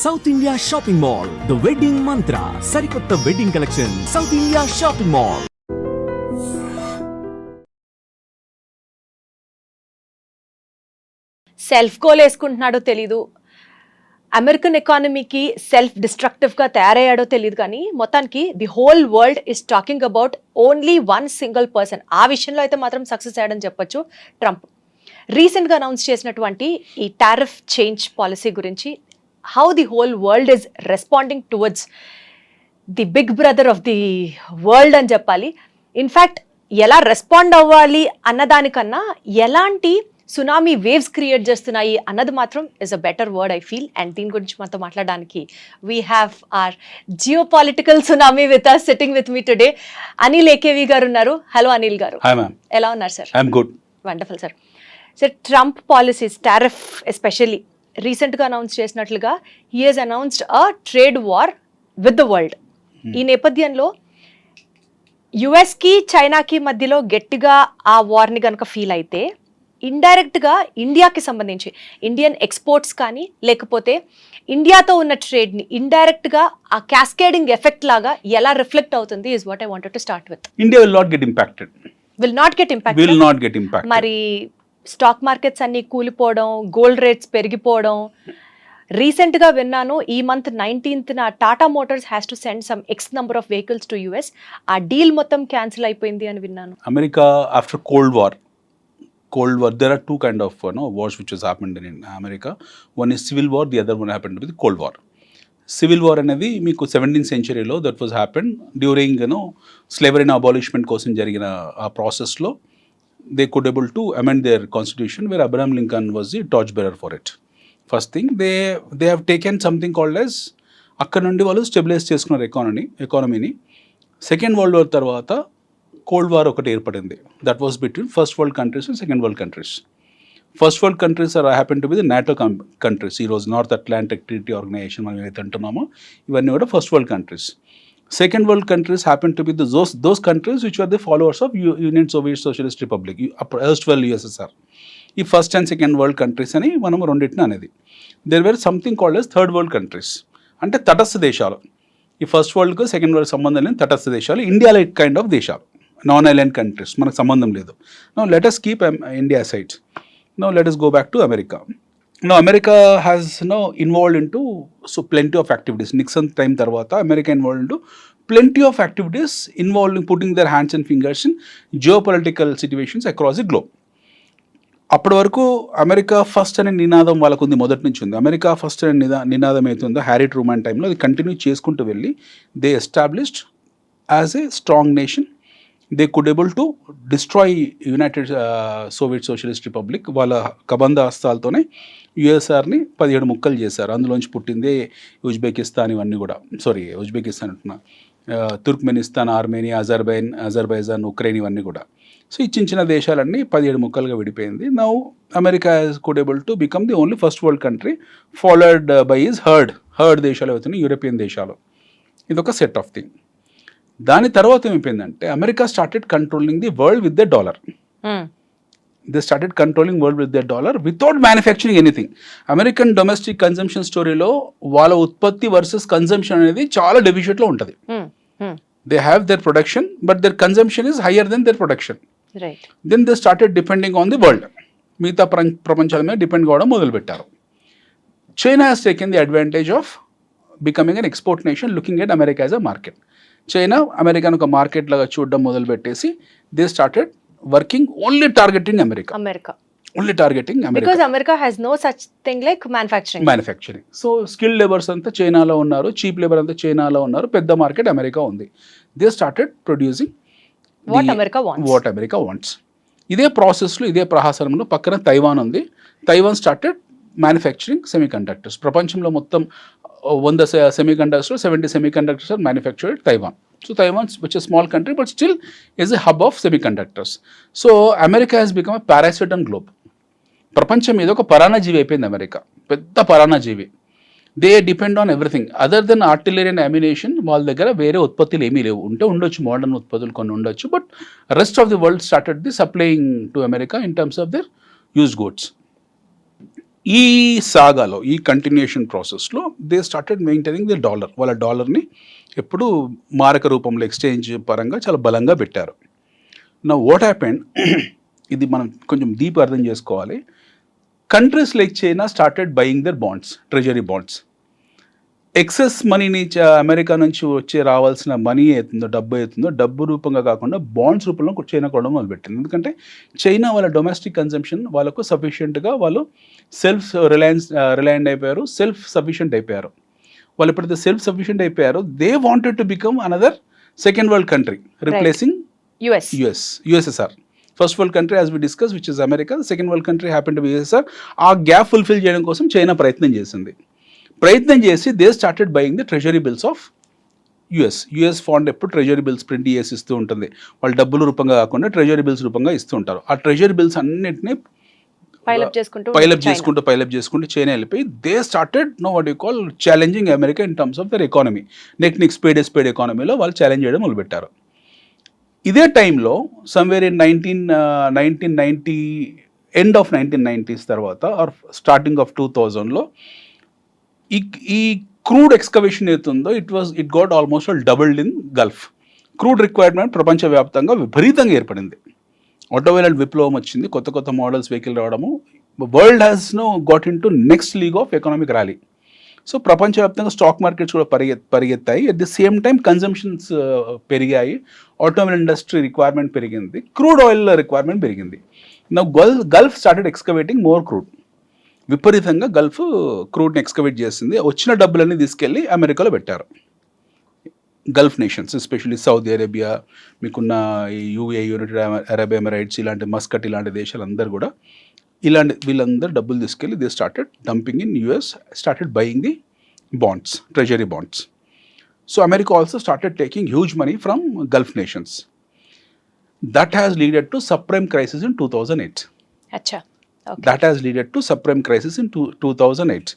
South India Shopping Mall, the wedding Mantra, సరికొత్త wedding collection, South India Shopping Mall. Self goal వేసుకుంటున్నాడో తెలీదు, American ఎకానమీకి self డిస్ట్రక్టివ్గా తయారయ్యాడో తెలియదు, కానీ మొత్తానికి the whole world is talking about only one single person. ఆ విషయంలో అయితే మాత్రం సక్సెస్ అయ్యాడని చెప్పొచ్చు. ట్రంప్ రీసెంట్గా అనౌన్స్ చేసినటువంటి ఈ టారిఫ్ చేంజ్ పాలసీ గురించి, how the whole world is responding towards the big brother of the world అని చెప్పాలి. ఇన్ఫ్యాక్ట్ ఎలా రెస్పాండ్ అవ్వాలి అన్నదానికన్నా ఎలాంటి సునామీ వేవ్స్ క్రియేట్ చేస్తున్నాయి అన్నది మాత్రం is a better word I feel. And దీని గురించి మనతో మాట్లాడడానికి we have our geopolitical tsunami with us sitting with me today. Anil A K V గారు ఉన్నారు. హలో అనిల్ గారు, ఎలా ఉన్నారు sir? I'm good. Wonderful sir. Sir, Trump policies, tariff especially రీసెంట్గా అనౌన్స్ చేసినట్లుగా he has announced a trade war with the world. ఈ నేపథ్యంలో యుఎస్కి చైనాకి మధ్యలో గట్టిగా ఆ వార్ని కనుక ఫీల్ అయితే, ఇండైరెక్ట్గా ఇండియాకి సంబంధించి ఇండియన్ ఎక్స్పోర్ట్స్ కానీ లేకపోతే ఇండియాతో ఉన్న ట్రేడ్ని ఇండైరెక్ట్గా ఆ క్యాస్కేడింగ్ ఎఫెక్ట్ లాగా ఎలా రిఫ్లెక్ట్ అవుతుంది is what I wanted to start with. India will not get impacted. Will not get impact. మరి స్టాక్ మార్కెట్స్ అన్ని కూలిపోవడం, గోల్డ్ రేట్స్ పెరిగిపోవడం, రీసెంట్గా విన్నాను ఈ month 19th Tata Motors has to send some X number of vehicles to US. ఆ deal మొత్తం cancel అయిపోయింది అని విన్నాను. America after cold war, there are two kind of wars which has happened in America. One is civil war, the other one happened with Cold War. Civil war అనేది మీకు 17th centuryలో that was happen during స్లేవరీని abolishment కోసం జరిగిన ఆ ప్రాసెస్లో they could able to amend their constitution where Abraham Lincoln was the torchbearer for it. First thing, they have taken something called as అక్కడ నుండి వాళ్ళు స్టెబిలైజ్ చేసుకున్నారు ఎకానమీని. సెకండ్ వరల్డ్ వార్ తర్వాత కోల్డ్ వార్ ఒకటి ఏర్పడింది. That was between first world countries and second world countries. First world countries are happen to be the NATO countries. ఈరోజు North Atlantic Treaty Organization మనం ఏదైతే అంటున్నామో ఇవన్నీ కూడా first world countries. Second world countries happen to be those countries which were the followers of Union Soviet Socialist Republic, erstwhile USSR. ఈ first and second world countries అని మనం రెండింటిని అనేది. There were something called as third world countries, అంటే తటస్థ దేశాలు. ఈ first వరల్డ్కు second world సంబంధం లేని తటస్థ దేశాలు, ఇండియా లైక్ కైండ్ ఆఫ్ దేశాలు, నాన్ ఐలాండ్ కంట్రీస్, మనకు సంబంధం లేదు. No let us keep India aside. Now let us go back to America. Now America has involved into plenty of activities. Nixon time tarvata America involved into plenty of activities involving putting their hands and fingers in geopolitical situations across the globe. అప్పటి వరకు America first అనే నినాదం వాళ్ళకు ఉంది, మొదటి నుంచి ఉంది. America first అనే నినాదం అవుతుందో హ్యారీ ట్రూమాన్ టైంలో అది కంటిన్యూ చేసుకుంటూ వెళ్ళి they established as a strong nation. They could able to destroy United Soviet socialist republic. వాళ్ళ కబంధ హస్తాలతోనే యుఎస్ఆర్ని 17 ముక్కలు చేశారు. అందులోంచి పుట్టిందే ఉజ్బెకిస్తాన్, ఇవన్నీ కూడా. ఉజ్బెకిస్తాన్ అంటున్నా, తుర్క్మెనిస్తాన్, ఆర్మేనియా, అజర్బైజాన్, ఉక్రెయిన్, ఇవన్నీ కూడా. సో ఈ చిన్న చిన్న దేశాలన్నీ 17 ముక్కలుగా విడిపోయింది. Now America could able to become the only first world country, followed by is heard దేశాలు అవుతున్నాయి, యూరోపియన్ దేశాలు. ఇదొక సెట్ ఆఫ్ థింగ్. దాని తర్వాత ఏమైపోయిందంటే America started controlling the world with the dollar. They started controlling world with the dollar without manufacturing anything. American domestic consumption స్టోరీలో వాళ్ళ ఉత్పత్తి వర్సెస్ కన్జంప్షన్ అనేది చాలా డెఫిషియట్లో ఉంటుంది. They have their production but their consumption is higher than their production. Then they started depending on the world. మిగతా ప్రపంచాల మీద డిపెండ్ కావడం మొదలుపెట్టారు. China has taken the advantage of becoming an export nation, looking at America as a market. China అమెరికాను ఒక market లాగా చూడడం మొదలుపెట్టేసి they started working only targeting America. Only targeting America. Because America has no such thing like manufacturing. So skilled labours అంతా చైనాలో ఉన్నారు, cheap labour అంతా చైనాలో ఉన్నారు, పెద్ద మార్కెట్ అమెరికా ఉంది. They started producing what America wants. ఇదే ప్రాసెస్లో, ఇదే ప్రహాసనంలో పక్కన తైవాన్ ఉంది. Taiwan started manufacturing semiconductors. ప్రపంచంలో మొత్తం 100 semiconductors, 70 semi conductors are manufactured Taiwan. So Taiwan, which is a small country but still is a hub of semiconductors. So America has become a parasite on globe. ప్రపంచం మీద ఒక పరాన్నజీవి అయిపోయింది America, పెద్ద పరాన్నజీవి. They depend on everything other than artillery and ammunition. వాళ్ళ దగ్గర వేరే ఉత్పత్తులు ఏమీ లేవు. ఉండొచ్చు మోడర్న్ ఉత్పత్తులు కొన్ని ఉండొచ్చు, but rest of the world started the supplying to America in terms of there used goods. ఈ సాగాలో ఈ కంటిన్యూషన్ ప్రాసెస్లో they started maintaining the dollar. వాళ్ళ డాలర్ని ఎప్పుడు మారక రూపంలో ఎక్స్చేంజ్ పరంగా చాలా బలంగా పెట్టారు. నా వాట్ హ్యాపెండ్, ఇది మనం కొంచెం డీప్ అర్థం చేసుకోవాలి. Countries like China started buying their bonds, treasury bonds. Excess మనీని అమెరికా నుంచి వచ్చే రావాల్సిన మనీ అవుతుందో డబ్బు రూపంగా కాకుండా బాండ్స్ రూపంలో చైనా కొనడం మొదలుపెట్టింది. ఎందుకంటే చైనా వాళ్ళ డొమెస్టిక్ కన్సంప్షన్ వాళ్ళకు సఫిషియెంట్గా వాళ్ళు సెల్ఫ్ రిలయంట్ అయిపోయారు, సెల్ఫ్ సఫిషియెంట్ అయిపోయారు. వాళ్ళు ఎప్పుడైతే సెల్ఫ్ సఫిషియెంట్ అయిపోయారో they wanted to become another second world country replacing USSR. First world country as we discuss which is America, second world country happen to be USSR. ఆ gap fulfil చేయడం కోసం China ప్రయత్నం చేసి they started buying the treasury bills of US fund ఎప్పుడు treasury bills print చేసి ఇస్తూ ఉంటుంది. వాళ్ళు డబ్బుల రూపంగా కాకుండా ట్రెజరీ బిల్స్ రూపంగా ఇస్తూ ఉంటారు. ఆ ట్రెజరీ బిల్స్ అన్నింటినీ పైలప్ చేసుకుంటూ చైనా వెళ్ళిపోయి they started what you call challenging America in terms of their economy. Next స్పేడ్ ఎకానమీలో వాళ్ళు ఛాలెంజ్ చేయడం మొదలుపెట్టారు. ఇదే టైంలో somewhere in 1990 end of 1990s తర్వాత ఆర్ స్టార్టింగ్ ఆఫ్ 2000లో ఈ క్రూడ్ ఎక్స్కవేషన్ అవుతుందో it got almost doubled in Gulf. Crude requirement ప్రపంచవ్యాప్తంగా విపరీతంగా ఏర్పడింది. ఆటోమొబైల్ విప్లవం వచ్చింది, కొత్త మోడల్స్ వెహికల్ రావడము. World has got into next league of economic rally. So ప్రపంచవ్యాప్తంగా స్టాక్ మార్కెట్స్ కూడా పరిగెత్తాయి. At the same time consumptions పెరిగాయి, ఆటోమొబైల్ ఇండస్ట్రీ రిక్వైర్మెంట్ పెరిగింది, క్రూడ్ ఆయిల్ రిక్వైర్మెంట్ పెరిగింది. నా Gulf started excavating more crude. విపరీతంగా Gulf క్రూడ్ని ఎక్స్కవేట్ చేసింది. వచ్చిన డబ్బులన్నీ తీసుకెళ్ళి అమెరికాలో పెట్టారు. Gulf nations especially Saudi Arabia, మీకున్న యూఏఈ, యునైటెడ్ అరబ్ ఎమిరేట్స్, ఇలాంటి మస్కట్ ఇలాంటి దేశాలందరూ కూడా వీళ్ళందరూ డబ్బులు తీసుకెళ్ళి they started dumping in US, started buying the bonds, treasury bonds. So America also started taking huge money from Gulf nations. That has leaded to subprime crisis in 2008. Okay. That has led to subprime crisis in 2008.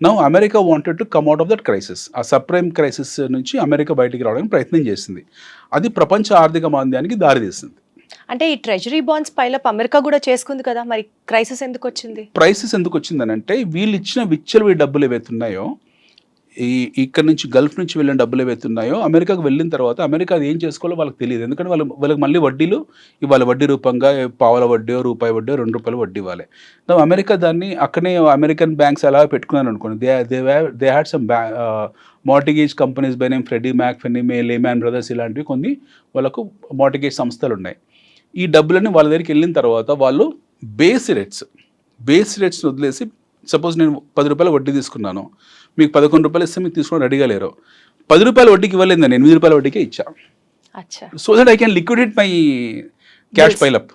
Now America wanted to come out of that crisis. ఆ subprime crisis నుంచి America బయటికి రావడానికి ప్రయత్నం చేసింది. అది ప్రపంచ ఆర్థిక మాంద్యానికి దారితీసింది. అంటే ఈ ట్రెజరీ బాండ్స్ పైలప్ అమెరికా కూడా చేసుకుంది కదా, మరి క్రైసిస్ ఎందుకు వచ్చిందని అంటే వీళ్ళు ఇచ్చిన విచ్చలవి డబ్బులు ఏవైతున్నాయో, ఇక్కడ నుంచి గల్ఫ్ నుంచి వెళ్ళిన డబ్బులు ఏవైతున్నాయో అమెరికాకు వెళ్ళిన తర్వాత అమెరికా అది ఏం చేసుకోవాలో వాళ్ళకి తెలియదు. ఎందుకంటే వాళ్ళకి మళ్ళీ వడ్డీలు ఇవ్వాలి, వడ్డీ రూపంగా పావుల వడ్డీ, రూపాయి వడ్డీ, ₹2 వడ్డీ ఇవ్వాలి. అమెరికా దాన్ని అక్కడే అమెరికన్ బ్యాంక్స్ అలా పెట్టుకున్నారు అనుకోండి. They had some mortgage companies by name Freddie Mac, Fannie Mae, Lehman Brothers, ఇలాంటివి కొన్ని వాళ్ళకు మార్టిగేజ్ సంస్థలు ఉన్నాయి. ఈ డబ్బులన్నీ వాళ్ళ దగ్గరికి వెళ్ళిన తర్వాత వాళ్ళు బేస్ రేట్స్ని వదిలేసి, సపోజ్ నేను ₹10 వడ్డీ తీసుకున్నాను, మీకు ₹11 ఇస్తే మీకు తీసుకోవడం రెడీగా లేరు. ₹10 వడ్డీకి ఇవ్వలేదు, నేను ₹8 వడ్డీకే ఇచ్చా. So that I can liquidate my cash pile up.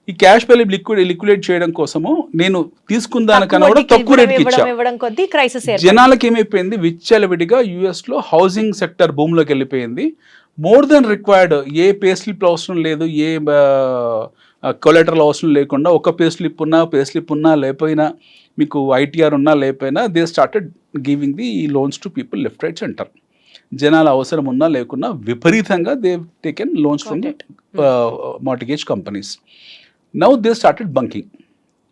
ఈ క్యాష్ పైలప్ లిక్విడేట్ చేయడం కోసము నేను తీసుకున్న దానికన్నా కూడా తక్కువ రేట్కి ఇచ్చా. జనాలకి ఏమైపోయింది, విచ్చలవిడిగా యుఎస్లో హౌసింగ్ సెక్టర్ భూమిలోకి వెళ్ళిపోయింది. మోర్ దెన్ రిక్వైర్డ్, ఏ పే స్లిప్ అవసరం లేదు, ఏ కొలెటరల్ అవసరం లేకుండా, ఒక పే స్లిప్ ఉన్నా లేకపోయినా, మీకు ఐటీఆర్ ఉన్నా లేకపోయినా, they started giving the loans to people left right centre. జనాల అవసరం ఉన్నా లేకున్నా విపరీతంగా they taken loans from mortgage companies. Now they started bunking.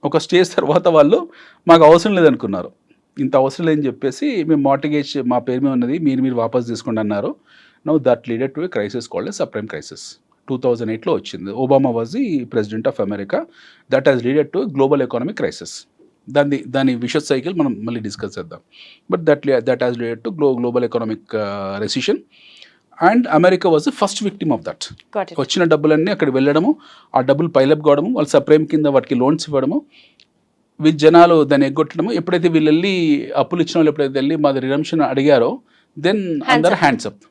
ఒక స్టేజ్ తర్వాత వాళ్ళు మాకు అవసరం లేదనుకున్నారు, ఇంత అవసరం లేదని చెప్పేసి మేము మార్టిగేజ్ మా పేరు మీద ఉన్నది మీరు వాపస్ తీసుకోండి అన్నారు. Now that leaded to a crisis called a subprime crisis. 2008లో వచ్చింది. Obama was the president of America. That has leaded to global economic crisis. దాని విషస్ సైకిల్ మనం మళ్ళీ డిస్కస్ చేద్దాం. But that has leaded to global economic recession and America was the first victim of that. వచ్చిన డబ్బులన్నీ అక్కడ వెళ్ళడము, ఆ డబ్బులు పైలప్ కావడము, వాళ్ళు సబ్ప్రైమ్ కింద వాటికి లోన్స్ ఇవ్వడము, వీళ్ళు జనాలు దాన్ని ఎగ్గొట్టడము. ఎప్పుడైతే వీళ్ళు వెళ్ళి అప్పులు ఇచ్చిన వాళ్ళు ఎప్పుడైతే వెళ్ళి మాది రిడమ్షన్ అడిగారో, then under hands up.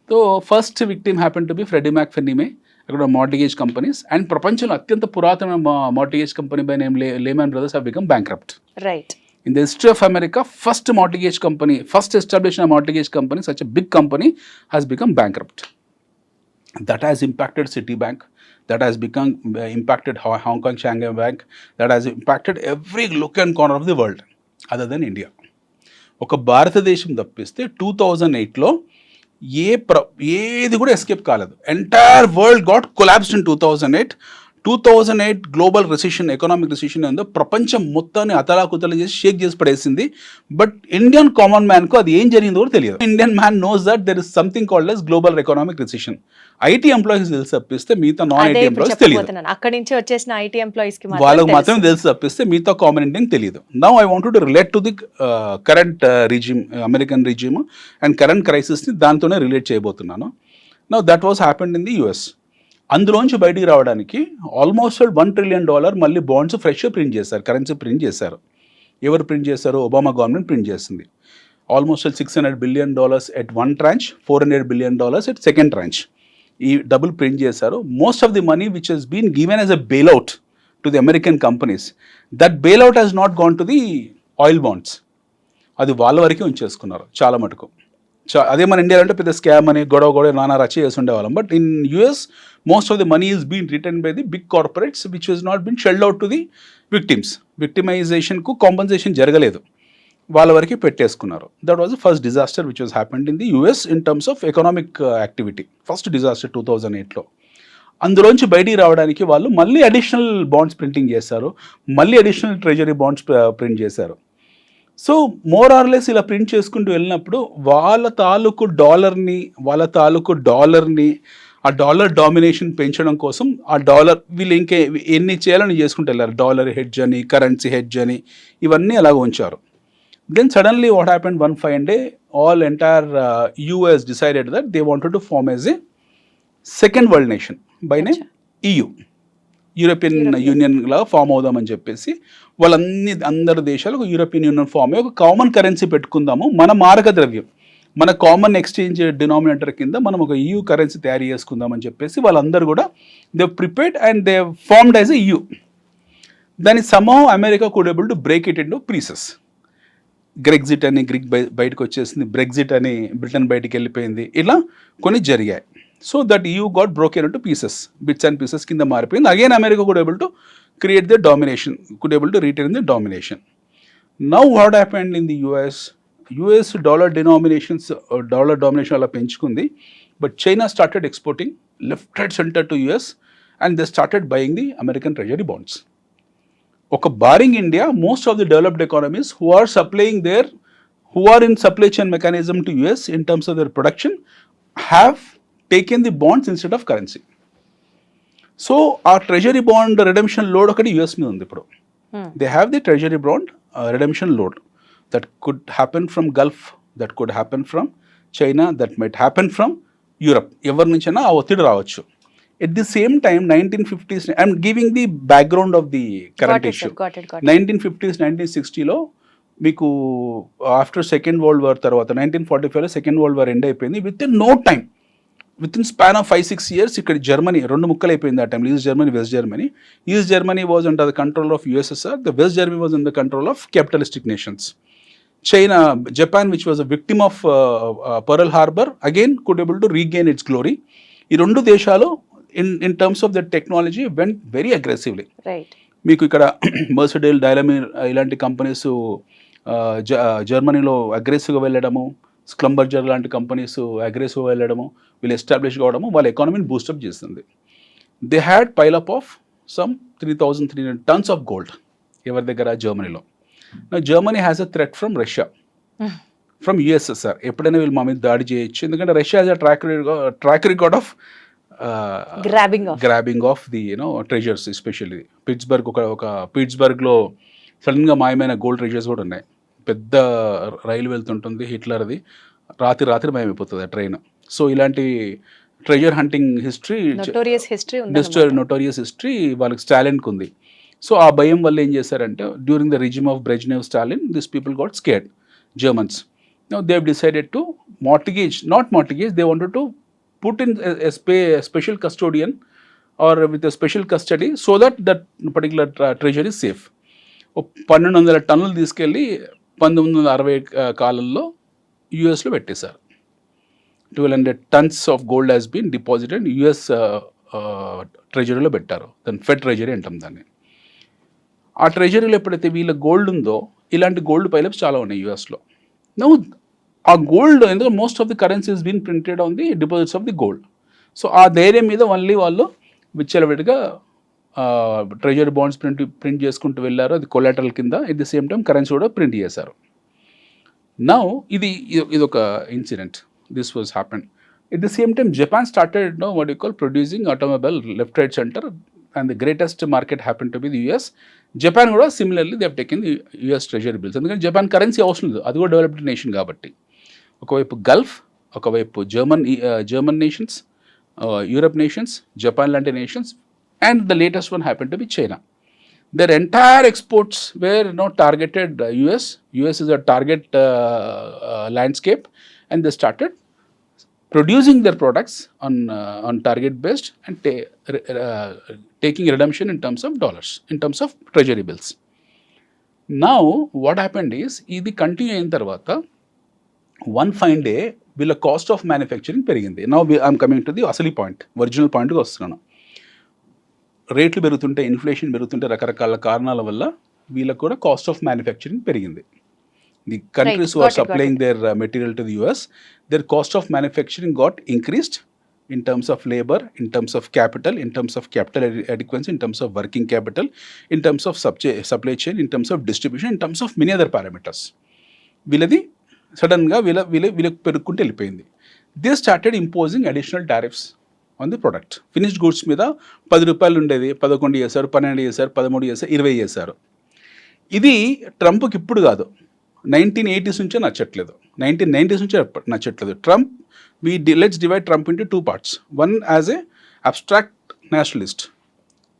So first victim happen to be Freddie Mac, Fannie Mae, అక్కడ మార్టిగేజ్ కంపెనీస్. అండ్ ప్రపంచంలో అత్యంత పురాతన mortgage company by name Lehman Brothers have become bankrupt. Right. In the history of America, first established mortgage company, such a big company, has become bankrupt. That has impacted Citibank, that has impacted Hong Kong Shanghai Bank, that has impacted every nook and corner of the world, other than India. ఒక భారతదేశం తప్పిస్తే 2008లో ఏది కూడా escape కాలేదు. Entire world got collapsed in 2008. 2008 global recession, economic recession ఉందో ప్రపంచం మొత్తాన్ని అతలాకుతలం చేసి షేక్ చేసి పడేసింది. బట్ ఇండియన్ కామన్ మ్యాన్కు అది ఏం జరిగిందో కూడా తెలియదు. Indian man knows that there is something called yes global economic recession. IT employees తెలిసి తప్పిస్తే మిగతా నాన్ ఐటీ ఎంప్లాయీస్ తెలియదు. అక్కడి నుంచి వచ్చేసిన ఐటీ ఎంప్లాయీస్ కి వాళ్ళకి మాత్రం తెలిసి తప్పిస్తే మిగతా కామన్ ఇండియన్ తెలియదు. Now I want to relate to the current regime, American regime and current క్రైసిస్ని దాంతోనే రిలేట్ చేయబోతున్నాను. Now that was happened in the US. అందులోంచి బయటికి రావడానికి ఆల్మోస్ట్ $1 trillion మళ్ళీ బాండ్స్ ఫ్రెష్ ప్రింట్ చేశారు, కరెన్సీ ప్రింట్ చేశారు. ఎవరు ప్రింట్ చేశారు? ఒబామా గవర్నమెంట్ ప్రింట్ చేసింది. Almost $600 billion at one tranche, $400 billion at second tranche. ఈ డబుల్ ప్రింట్ చేశారు. Most of the money which has been given as a bailout to the American companies, that bailout has not gone to the oil bonds. అది వాళ్ళ వరకే ఉంచేసుకున్నారు చాలా మటుకు. అదే మన ఇండియాలో అంటే పెద్ద స్కామ్ అని గొడవ నానా రచ్చ చేసి ఉండేవాళ్ళం. But in US most of the money is been return by the big corporates which has not been shelled out to the victims. విక్టిమైజేషన్కు కాంపన్సేషన్ జరగలేదు, వాళ్ళ వరకు పెట్టేసుకున్నారు. That was the first disaster which was happened in the US in terms of economic activity. First disaster 2008లో. అందులోంచి బయటికి రావడానికి వాళ్ళు మళ్ళీ అడిషనల్ బాండ్స్ ప్రింటింగ్ చేశారు, మళ్ళీ అడిషనల్ ట్రెజరీ బాండ్స్ ప్రింట్ చేశారు. సో మోర్ ఆర్ లెస్ ఇలా ప్రింట్ చేసుకుంటూ వెళ్ళినప్పుడు వాళ్ళ తాలూకు డాలర్ని ఆ డాలర్ డామినేషన్ పెంచడం కోసం ఆ డాలర్ వీళ్ళు ఎన్ని చేయాలని చేసుకుంటూ వెళ్ళారు. డాలర్ హెడ్జ్ అని, కరెన్సీ హెడ్జ్ అని, ఇవన్నీ అలాగ ఉంచారు. Then suddenly what happened one fine day, all entire US decided that they wanted to form as a second world nation by name EU, European Union లాగా ఫామ్ అవుదామని చెప్పేసి అందరు దేశాలు ఒక యూరోపియన్ యూనియన్ ఫామ్ అయ్యి ఒక కామన్ కరెన్సీ పెట్టుకుందాము, మన మారక ద్రవ్యం, మన కామన్ ఎక్స్చేంజ్ డినామినేటర్ కింద మనం ఒక EU కరెన్సీ తయారు చేసుకుందామని చెప్పేసి వాళ్ళందరూ కూడా they prepared and they formed as a EU. దాని somehow America could able to break it into pieces. Grexit అని గ్రీక్ బయటకు వచ్చేసింది, బ్రెగ్జిట్ అని బ్రిటన్ బయటికి వెళ్ళిపోయింది, ఇలా కొన్ని జరిగాయి. So that EU got broken into pieces, bits and pieces కింద మారిపోయింది. Again America could able to create the domination, could able to retain the domination. Now what happened in the US dollar domination అలా పెంచుకుంది. But China started exporting left right centre to US and they started buying the American treasury bonds. ఒక barring India, most of the developed economies who are in supply chain mechanism to US in terms of there production have taken the bonds instead of currency. So ఆ treasury bond redemption load ఒకటి US మీద ఉంది ఇప్పుడు. They have the treasury bond redemption load that could happen from Gulf, that could happen from China, that might happen from Europe. ఎవరి నుంచైనా ఆ ఒత్తిడి రావచ్చు. At the same time 1950s, I'm giving the background of the current issue. 1950s 1960లో మీకు after second world war తర్వాత 1945లో second world war end అయిపోయింది. With in span of 5-6 years ఇక్కడ Germany రెండు ముక్కలు అయిపోయింది. ఆ టైంలో east Germany, west Germany. East Germany was under the control of USSR, the west Germany was in the control of capitalistic nations. China, Japan, which was a victim of Pearl Harbor, again could able to regain its glory. ఈ రెండు దేశాలు in terms of the technology went very aggressively. Right. మీకు ఇక్కడ మర్సిడైల్, డైలమీర్ ఇలాంటి companies జర్మనీలో అగ్రెసివ్గా వెళ్ళడము, స్క్లంబర్జర్ లాంటి కంపెనీస్ అగ్రెసివ్గా వెళ్ళడము, వీళ్ళు ఎస్టాబ్లిష్ కావడము వాళ్ళ ఎకానమీని బూస్టప్ చేస్తుంది. They had pile up of some 3,300 tons of gold ఎవరి దగ్గర? జర్మనీలో. Germany has a threat from Russia, from USSR. ఎప్పుడైనా వీళ్ళు మా మీద దాడి చేయొచ్చు, ఎందుకంటే Russia has a track record of grabbing of the treasures. Especially ఒక పిట్స్బర్గ్లో సడన్గా మాయమైన గోల్డ్ ట్రెజర్స్ కూడా ఉన్నాయి. పెద్ద రైలు వెళ్తుంటుంది హిట్లర్ది, రాత్రి మాయమైపోతుంది ఆ ట్రైన్. సో ఇలాంటి treasure hunting history, notorious history వాళ్ళకి స్టాలిన్కి ఉంది. సో ఆ భయం వల్ల ఏం చేశారంటే during the regime of Brezhnev, Stalin, this people got scared, Germans. Now they have decided to not mortgage, they wanted to put in a special custodian or with a special custody so that that particular treasure is safe. 1,200 టన్నులు తీసుకెళ్ళి 1960 కాలంలో యుఎస్లో పెట్టేశారు. 1,200 tons of gold has been deposited US ట్రెజరీలో పెట్టారు. దాన్ని fed treasury అంటాం దాన్ని. ఆ ట్రెజరీలో ఎప్పుడైతే వీళ్ళ గోల్డ్ ఉందో, ఇలాంటి గోల్డ్ పైలప్స్ చాలా ఉన్నాయి యూఎస్లో. నౌ ఆ గోల్డ్, ఎందుకంటే most of the currencies been printed on the deposits of the gold. So ఆ ధైర్యం మీద ఓన్లీ వాళ్ళు విచ్చలవిడిగా ట్రెజరీ బాండ్స్ ప్రింట్ చేసుకుంటూ వెళ్ళారు, అది కొలాటరల్ కింద. At the same time currency కూడా ప్రింట్ చేశారు. నౌ ఇది ఒక incident, this was happen. At the same time Japan started what you call producing automobile left right centre, and the greatest market happen to be the US. Japan కూడా similarly they have taken the US treasury bills, ఎందుకంటే Japan currency అవసరం లేదు, అది కూడా developed nation కాబట్టి. ఒకవైపు గల్ఫ్, ఒకవైపు German nations, Europe nations, Japan లాంటి nations, and the latest one happen to be China. Their entire exports were targeted US. US is a target landscape, and they started producing their products on target based and taking redemption in terms of dollars, in terms of treasury bills. Now what happened is, ఇది continue అయిన తర్వాత one fine day వీళ్ళ cost of manufacturing పెరిగింది. Now I'm coming to the అసలీ point, original పాయింట్కి వస్తున్నాను. రేట్లు పెరుగుతుంటే, inflation పెరుగుతుంటే, రకరకాల కారణాల వల్ల వీళ్ళకు కూడా కాస్ట్ ఆఫ్ మ్యానుఫ్యాక్చరింగ్ పెరిగింది. The countries who are supplying their material to the US, their cost of manufacturing got increased in terms of labor, in terms of capital, in terms of capital adequacy, in terms of working capital, in terms of supply chain, in terms of distribution, in terms of many other parameters. వీళ్ళది సడన్గా వీళ్ళకి పెరుగుకుంటూ వెళ్ళిపోయింది. They started imposing additional tariffs on the product. Finished goods మీద 10 రూపాయలు ఉండేది 11 చేశారు, 12 చేశారు, 13 చేశారు, 20 చేశారు. ఇది ట్రంప్కి ఇప్పుడు కాదు, 1980s నుంచే నచ్చట్లేదు, 1990s నుంచే నచ్చట్లేదు. Trump, let's divide Trump into two parts. One as a abstract nationalist.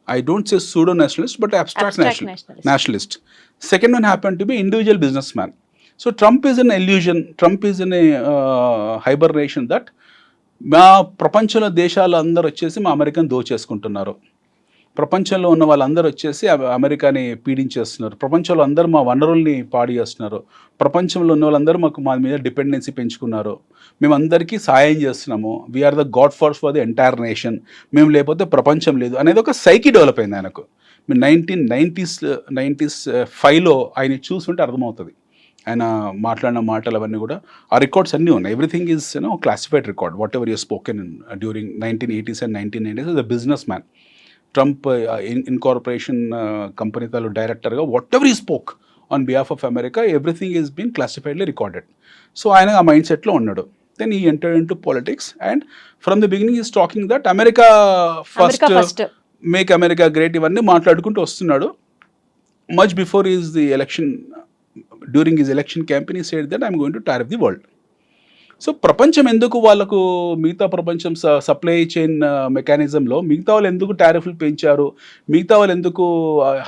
I don't say pseudo nationalist, but abstract nationalist. Second one happened to be individual businessman. So Trump is an illusion. Trump is in a hibernation that మా ప్రపంచంలో దేశాలు అందరూ వచ్చేసి మా అమెరికాని దోచేసుకుంటున్నారు, ప్రపంచంలో ఉన్న వాళ్ళందరూ వచ్చేసి అమెరికాని పీడించేస్తున్నారు, ప్రపంచంలో అందరూ మా వనరుల్ని పాడు చేస్తున్నారు, ప్రపంచంలో ఉన్న వాళ్ళందరూ మా మీద డిపెండెన్సీ పెంచుకున్నారు, మేమందరికీ సాయం చేస్తున్నాము, we are the god for the entire nation, మేము లేకపోతే ప్రపంచం లేదు అనేది ఒక సైకి డెవలప్ అయింది ఆయనకు. మీరు 1995లో ఆయన చూసుంటే అర్థమవుతుంది. ఆయన మాట్లాడిన మాటలు అవన్నీ కూడా, ఆ రికార్డ్స్ అన్నీ ఉన్నాయి. Everything is classified record, whatever you spoken during 1980s and 1990s as a businessman. Trump incorporation company తాలూ డైరెక్టర్గా whatever he spoke on behalf of America, everything is been classifiedly recorded. So ఆయన ఆ mind సెట్లో ఉన్నాడు. Then he entered in to politics, and from the beginning is talking that America first, make America great, ఇవన్నీ మాట్లాడుకుంటూ వస్తున్నాడు. Much before is the election, during his election campaign he said that I'm going to tariff the world. So ప్రపంచం ఎందుకు వాళ్ళకు, మిగతా ప్రపంచం supply chain మెకానిజంలో మిగతా వాళ్ళు ఎందుకు టారిఫ్లు పెంచారు, మిగతా వాళ్ళు ఎందుకు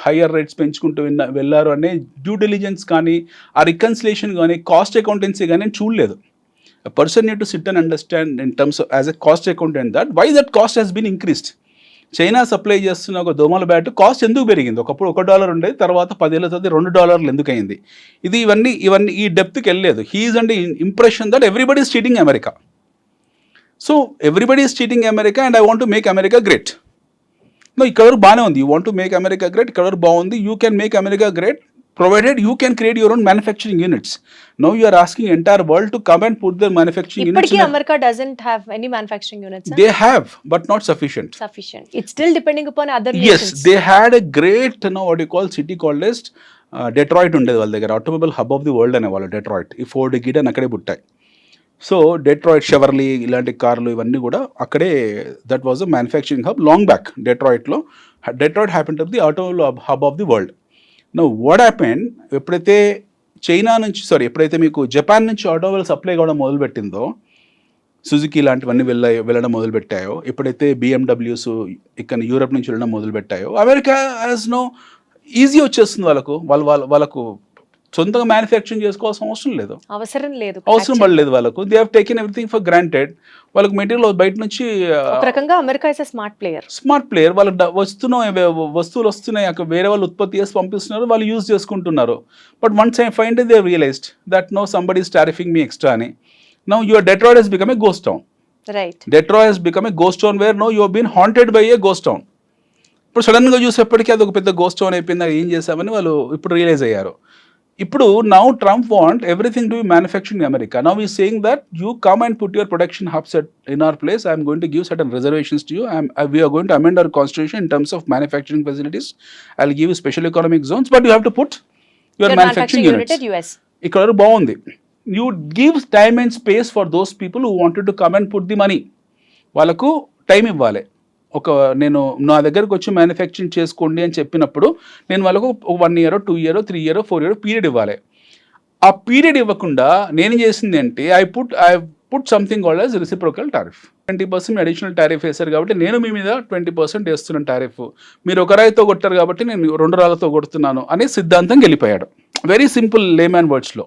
హయ్యర్ రేట్స్ పెంచుకుంటూ వెళ్ళారు అనే డ్యూ డిలిజెన్స్ కానీ, ఆ రికన్సిలేషన్ కానీ, కాస్ట్ అకౌంటెన్సీ కానీ చూడలేదు. A person need to sit and understand in terms of as a cost accountant that why that cost has been increased. China supply చేస్తున్న ఒక దోమల బ్యాట్ కాస్ట్ ఎందుకు పెరిగింది? ఒకప్పుడు $1 ఉండేది, తర్వాత 10 ఏళ్ళ తర్వాత $2 ఎందుకు అయింది? ఇవన్నీ ఈ డెప్త్కి వెళ్ళలేదు. He is and impression that everybody is cheating America. So everybody is cheating America and I want to make America great. No, ఇక్కడ వరకు బాగానే ఉంది, you want to make America great, ఇక్కడ వరకు బాగుంది, you can make America great provided you can create your own manufacturing units. Now you are asking entire world to come and put their manufacturing units. Ippatiki America doesn't have any manufacturing units. They have, but not sufficient. It's still depending upon other nations. Yes, they had a great, what you call city called as Detroit ఉండేది వాళ్ళ దగ్గర, automobile hub of the world అనేవాళ్ళు Detroit. ఈ Ford గిడ్ అని అక్కడే పుట్టాయి. So Detroit, షెవర్లీ ఇలాంటి కార్లు ఇవన్నీ కూడా అక్కడే, that was a manufacturing hub long back. డెట్రాయిట్లో Detroit happen to be the automobile hub of the world. No what happened, ఎప్పుడైతే ఎప్పుడైతే మీకు జపాన్ నుంచి ఆటోమొబైల్ సప్లై కావడం మొదలుపెట్టిందో, సుజుకి ఇలాంటివన్నీ వెళ్ళడం మొదలుపెట్టాయో, ఎప్పుడైతే బిఎండబ్ల్యూస్ ఇక్కడ యూరప్ నుంచి వెళ్ళడం మొదలుపెట్టాయో, అమెరికా యాజ్ నో ఈజీ వచ్చేస్తుంది వాళ్ళకు సొంతంగా మ్యానుఫ్యాక్చరింగ్ చేసుకోవాల్సిన అవసరం పడలేదు వాళ్ళకు. They have taken everything for granted. వాళ్ళకు మెటీరియల్ బయట నుంచి, ఒక రకంగా అమెరికా ఇస్ స్మార్ట్ ప్లేయర్. వాళ్ళకి వస్తువులు వస్తున్నాయి, అక్కడ వేరే వాళ్ళు ఉత్పత్తి చేసి పంపిస్తున్నారు, వాళ్ళు యూజ్ చేసుకుంటున్నారు. But once I find they realized that no somebody is tariffing me extra అని. Now your Detroit has become a ghost town. Right. Detroit has become a ghost town where you have been haunted by a ghost town. ఇప్పుడు సడన్గా చూసేప్పటికీ అది ఒక పెద్ద ghost town అయిపోయింది, ఏం చేసామని వాళ్ళు ఇప్పుడు రియలైజ్ అయ్యారు. ఇప్పుడు now Trump want everything to be manufactured in America. Now he's saying that you come and put your production hubs in our place. I'm going to give certain reservations to you. We are going to amend our constitution in terms of manufacturing facilities. I'll give you special economic zones, but you have to put your manufacturing units. US. ఇక్కడ బాగుంది. You give time and space for those people who wanted to come and put the money. వాళ్ళకు time ఇవ్వాలి. నేను నా దగ్గరకు వచ్చి manufacturing చేసుకోండి అని చెప్పినప్పుడు నేను వాళ్ళకు 1 year 2 year 3 year 4 year period ఇవ్వాలి. ఆ పీరియడ్ ఇవ్వకుండా నేను చేసింది ఏంటి, I put something called as reciprocal tariff. 20% additional tariff వేశారు కాబట్టి నేను మీ మీద 20% వేస్తున్నాను టారిఫ్. మీరు ఒక రాయితో కొట్టారు కాబట్టి నేను 2 రాళ్ళతో కొడుతున్నాను అనే సిద్ధాంతం గెలిపోయాడు. వెరీ సింపుల్ లేమ్యాన్ వర్డ్స్లో.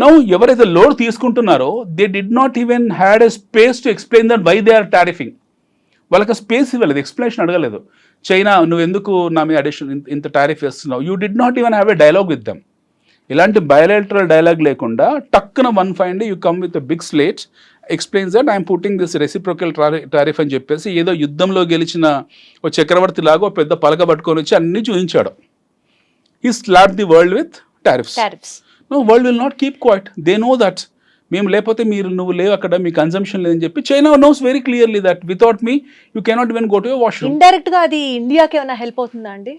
నౌ ఎవరైతే లోడ్ తీసుకుంటున్నారో they did not even had a space to explain that why they are tariffing. వాళ్ళకి స్పేస్ ఇవ్వలేదు, ఎక్స్ప్లెనేషన్ అడగలేదు. చైనా నువ్వు ఎందుకు నా మీద అడిషనల్ ఇంత టారిఫ్ వేస్తున్నావు, you did not even have a dialogue with them. ఇలాంటి బయోలాటరల్ డైలాగ్ లేకుండా టక్కున one fine you come with big slate explains that I'm putting this reciprocal tariff అని చెప్పేసి ఏదో యుద్ధంలో గెలిచిన ఓ చక్రవర్తి లాగా ఓ పెద్ద పలక పట్టుకొని వచ్చి అన్ని చూపించాడు. He slap the world with tariffs. No, world will not keep quiet. They know that మేము లేకపోతే నువ్వు లేవు అక్కడ, మీ కన్సంప్షన్ లేదని చెప్పి China knows very clearly that without me you cannot even go to your washroom. Indirect గా అది ఇండియాకి ఏమైనా హెల్ప్ అవుతుందా అండి?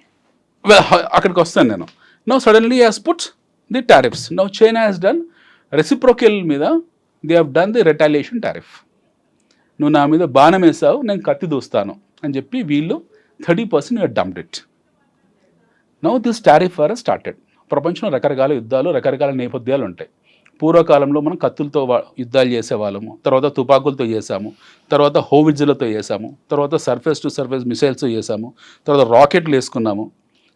అక్కడికి వస్తాను నేను. Now suddenly has put the tariffs. Now China has done reciprocal మీద they have done the retaliation tariff. నువ్వు నా మీద బాణం వేసావు, నేను కత్తి దూస్తాను అని చెప్పి వీళ్ళు 30% you are dumped it. Now this tariff war started. ప్రపంచంలో రకరకాల యుద్ధాలు, రకరకాల నేపథ్యాలు ఉంటాయి. పూర్వకాలంలో మనం కత్తులతో యుద్ధాలు చేసేవాళ్ళము, తర్వాత తుపాకులతో చేసాము, తర్వాత హోవిడ్జులతో చేసాము, తర్వాత సర్ఫేస్ టు సర్ఫేస్ మిసైల్స్తో చేసాము, తర్వాత రాకెట్లు వేసుకున్నాము,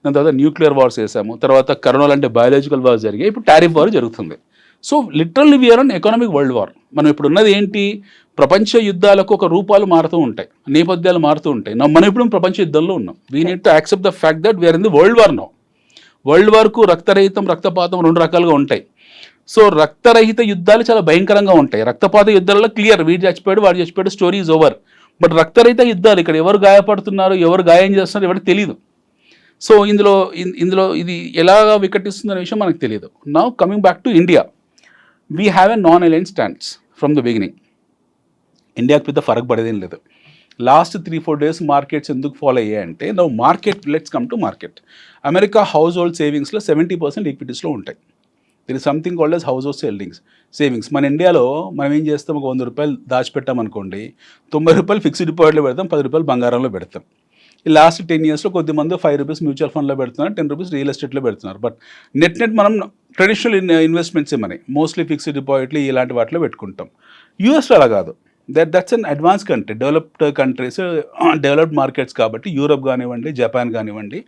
దాని తర్వాత న్యూక్లియర్ వార్స్ వేసాము, తర్వాత కరోనా లాంటి బయాలజికల్ వార్స్ జరిగాయి, ఇప్పుడు టారిఫ్ వార్ జరుగుతుంది. So literally we are on economic world war. మనం ఇప్పుడు ఉన్నది ఏంటి, ప్రపంచ యుద్ధాలకు ఒక రూపాలు మారుతూ ఉంటాయి, నేపథ్యాలు మారుతూ ఉంటాయి. మనం ఇప్పుడు ప్రపంచ యుద్ధంలో ఉన్నాం. We need to accept the fact that we're in the world war now. World వార్కు రక్తరహితం, రక్తపాతం 2 రకాలుగా ఉంటాయి. సో రక్తరహిత యుద్ధాలు చాలా భయంకరంగా ఉంటాయి. రక్తపాత యుద్ధాలలో క్లియర్, వీడు చచ్చిపోయాడు వాడు చచ్చిపోయాడు, స్టోరీ ఈజ్ ఓవర్. బట్ రక్తరహిత యుద్ధాలు ఇక్కడ ఎవరు గాయపడుతున్నారు, ఎవరు గాయం చేస్తున్నారు ఎవరికి తెలియదు. సో ఇందులో ఇది ఎలాగా వికటిస్తుందనే విషయం మనకు తెలియదు. Now coming back to India, we have a non align stands from the beginning. ఇండియాకి పెద్ద ఫరక్ పడేదేం లేదు. లాస్ట్ 3-4 days మార్కెట్స్ ఎందుకు ఫాలో అయ్యాయంటే, now market, let's come to market. America household సేవింగ్స్లో 70% ఈక్విటీస్లో ఉంటాయి. There is something called as household savings. మన ఇండియాలో మనం ఏం చేస్తాం, ఒక 100 రూపాయలు దాచిపెట్టామనుకోండి, 90 రూపాయలు ఫిక్స్డ్ డిపాజిట్లో పెడతాం, 10 రూపాయలు బంగారంలో పెడతాం. ఈ లాస్ట్ 10 yearsలో కొద్దిమంది 5 రూపీస్ మ్యూచువల్ ఫండ్లో పెడుతున్నారు, 10 రూపీస్ రియల్ ఎస్టేట్లో పెడుతున్నారు. బట్ నెట్ మనం ట్రెడిషనల్ ఇన్వెస్ట్మెంట్సే మనీ మోస్ట్లీ ఫిక్స్డ్ డిపాజిట్లు ఇలాంటి వాటిలో పెట్టుకుంటాం. యూఎస్లో అలా కాదు. That's an advance country, developed countries, developed markets కాబట్టి యూరోప్ కానివ్వండి, జపాన్ కానివ్వండి,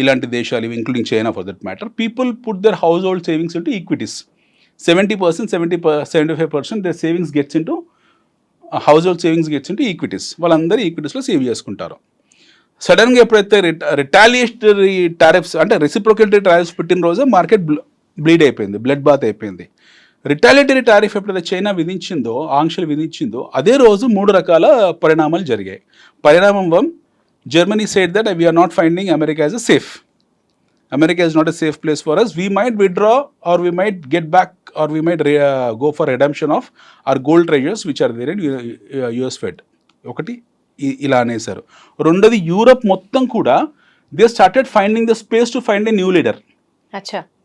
ఇలాంటి దేశాలు ఇవి including China for that matter, people put their household savings into equities. 75% their savings gets into household savings gets into equities. వాళ్ళందరూ ఈక్విటీస్లో save చేసుకుంటారు. సడన్గా ఎప్పుడైతే రిటాలియేటరీ టారిఫ్స్ అంటే రెసిప్రోకేటరీ టారిఫ్స్ పెట్టిన రోజే మార్కెట్ బ్లీడ్ అయిపోయింది, బ్లడ్ బాత్ అయిపోయింది. రిటాలియేటరీ టారిఫ్ ఎప్పుడైతే చైనా విధించిందో, ఆంక్షలు విధించిందో, అదే రోజు 3 రకాల పరిణామాలు జరిగాయి. పరిణామం 1, Germany said that we are not finding America as a safe. America is not a safe place for us. We might withdraw or we might get back or we might go for redemption of our gold treasures which are there in US Fed. ఒకటి ఇలా అనేసారు. రెండోది, Europe మొత్తం కూడా they started finding the space to find a new leader.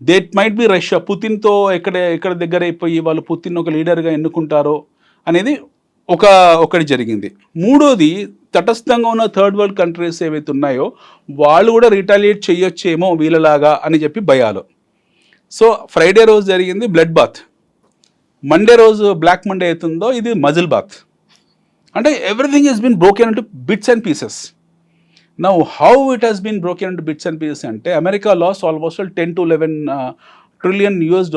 That might be Russia. పుతిన్తో ఎక్కడ దగ్గర అయిపోయి వాళ్ళు పుతిన్ ఒక లీడర్గా ఎన్నుకుంటారో అనేది ఒకటి జరిగింది. మూడోది, తటస్థంగా ఉన్న థర్డ్ వరల్డ్ కంట్రీస్ ఏవైతే ఉన్నాయో వాళ్ళు కూడా రిటాలియేట్ చేయొచ్చేమో వీళ్ళలాగా అని చెప్పి భయాలు. సో ఫ్రైడే రోజు జరిగింది బ్లడ్ బాత్, మండే రోజు బ్లాక్ మండే అవుతుందో ఇది మజిల్ బాత్. అంటే everything has been broken into bits and pieces. Now how it has been broken into bits and pieces అంటే, America loss almost 10 to 11 trillion US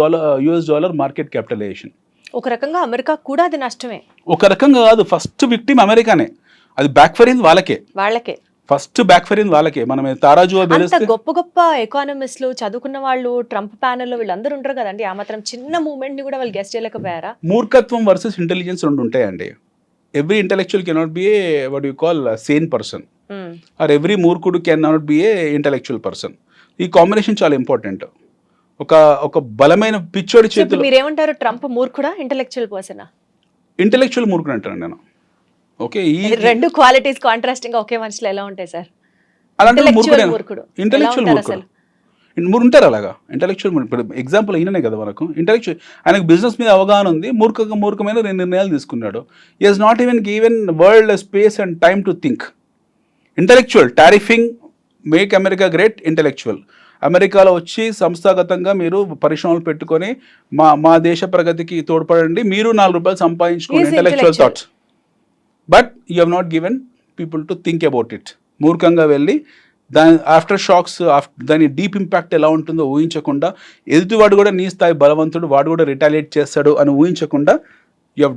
dollar market capitalisation. ఒక రకంగా America కూడా అది నష్టమే. ఒక రకంగా కాదు, ఫస్ట్ విక్టిమ్ అమెరికానే. అది బ్యాక్ ఫైర్ అయింది వాళ్ళకే. ఫస్ట్ బ్యాక్ ఫైర్ అయింది వాళ్ళకే. మనం తారాజువా అంత గొప్ప ఎకానమిస్టులు, చదువుకున్న వాళ్ళు, ట్రంప్ ప్యానెల్లో వీళ్ళందరూ ఉంటారు కదండి. ఆ మాత్రం చిన్న మూవ్మెంట్ ని కూడా వాళ్ళు గెస్ట్ చేయలేకపోయారా? మూర్ఖత్వం వర్సెస్ ఇంటెలిజెన్స్ రెండు ఉంటాయండి. Every intellectual cannot be a what you call sane person, or every మూర్ఖుడు can not be a intellectual person. ఈ కాంబినేషన్ చాలా ఇంపార్టెంట్. ఒక బలమైన పిచ్చోడి ఇప్పుడు చేతిలో మీరేమంటారు, ట్రంప్ మూర్ఖుడా ఇంటెలెక్చువల్ పర్సనా? ఇంటెలెక్చువల్ మూర్ఖుడు అంటాను నేను. ఓకే, ఈ రెండు క్వాలిటీస్ కాంట్రాస్టింగ్ ఒకే మనిషిలో ఎలా ఉంటాయి సార్? అలాంటి Intellectual మూర్ఖుడు. ఇంటెలెక్చువల్ ఎలా ఉంటారు మూర్ఖుడు మీరు ఉంటారు అలాగా. ఇంటెలెక్చువల్ ఇప్పుడు ఎగ్జాంపుల్ అయిననే కదా మనకు. ఇంటెలెక్చువల్ ఆయనకు బిజినెస్ మీద అవగాహన ఉంది, మూర్ఖమైన 2 నిర్ణయాలు తీసుకున్నాడు. ఈ he's not even given world space and time to think. Intellectual tariffing make America great. Intellectual అమెరికాలో వచ్చి సంస్థాగతంగా మీరు పరిశ్రమలు పెట్టుకొని మా దేశ ప్రగతికి తోడ్పడండి, మీరు ₹4 సంపాదించుకోండి. He's intellectual intellectual. Thoughts. But you have not given people to think about it. మూర్ఖంగా వెళ్ళి దాని ఆఫ్టర్ షాక్స్, దాని డీప్ ఇంపాక్ట్ ఎలా ఉంటుందో ఊహించకుండా, ఎదుటివాడు కూడా నీ స్థాయి బలవంతుడు, వాడు కూడా రిటాలియేట్ చేస్తాడు అని ఊహించకుండా యు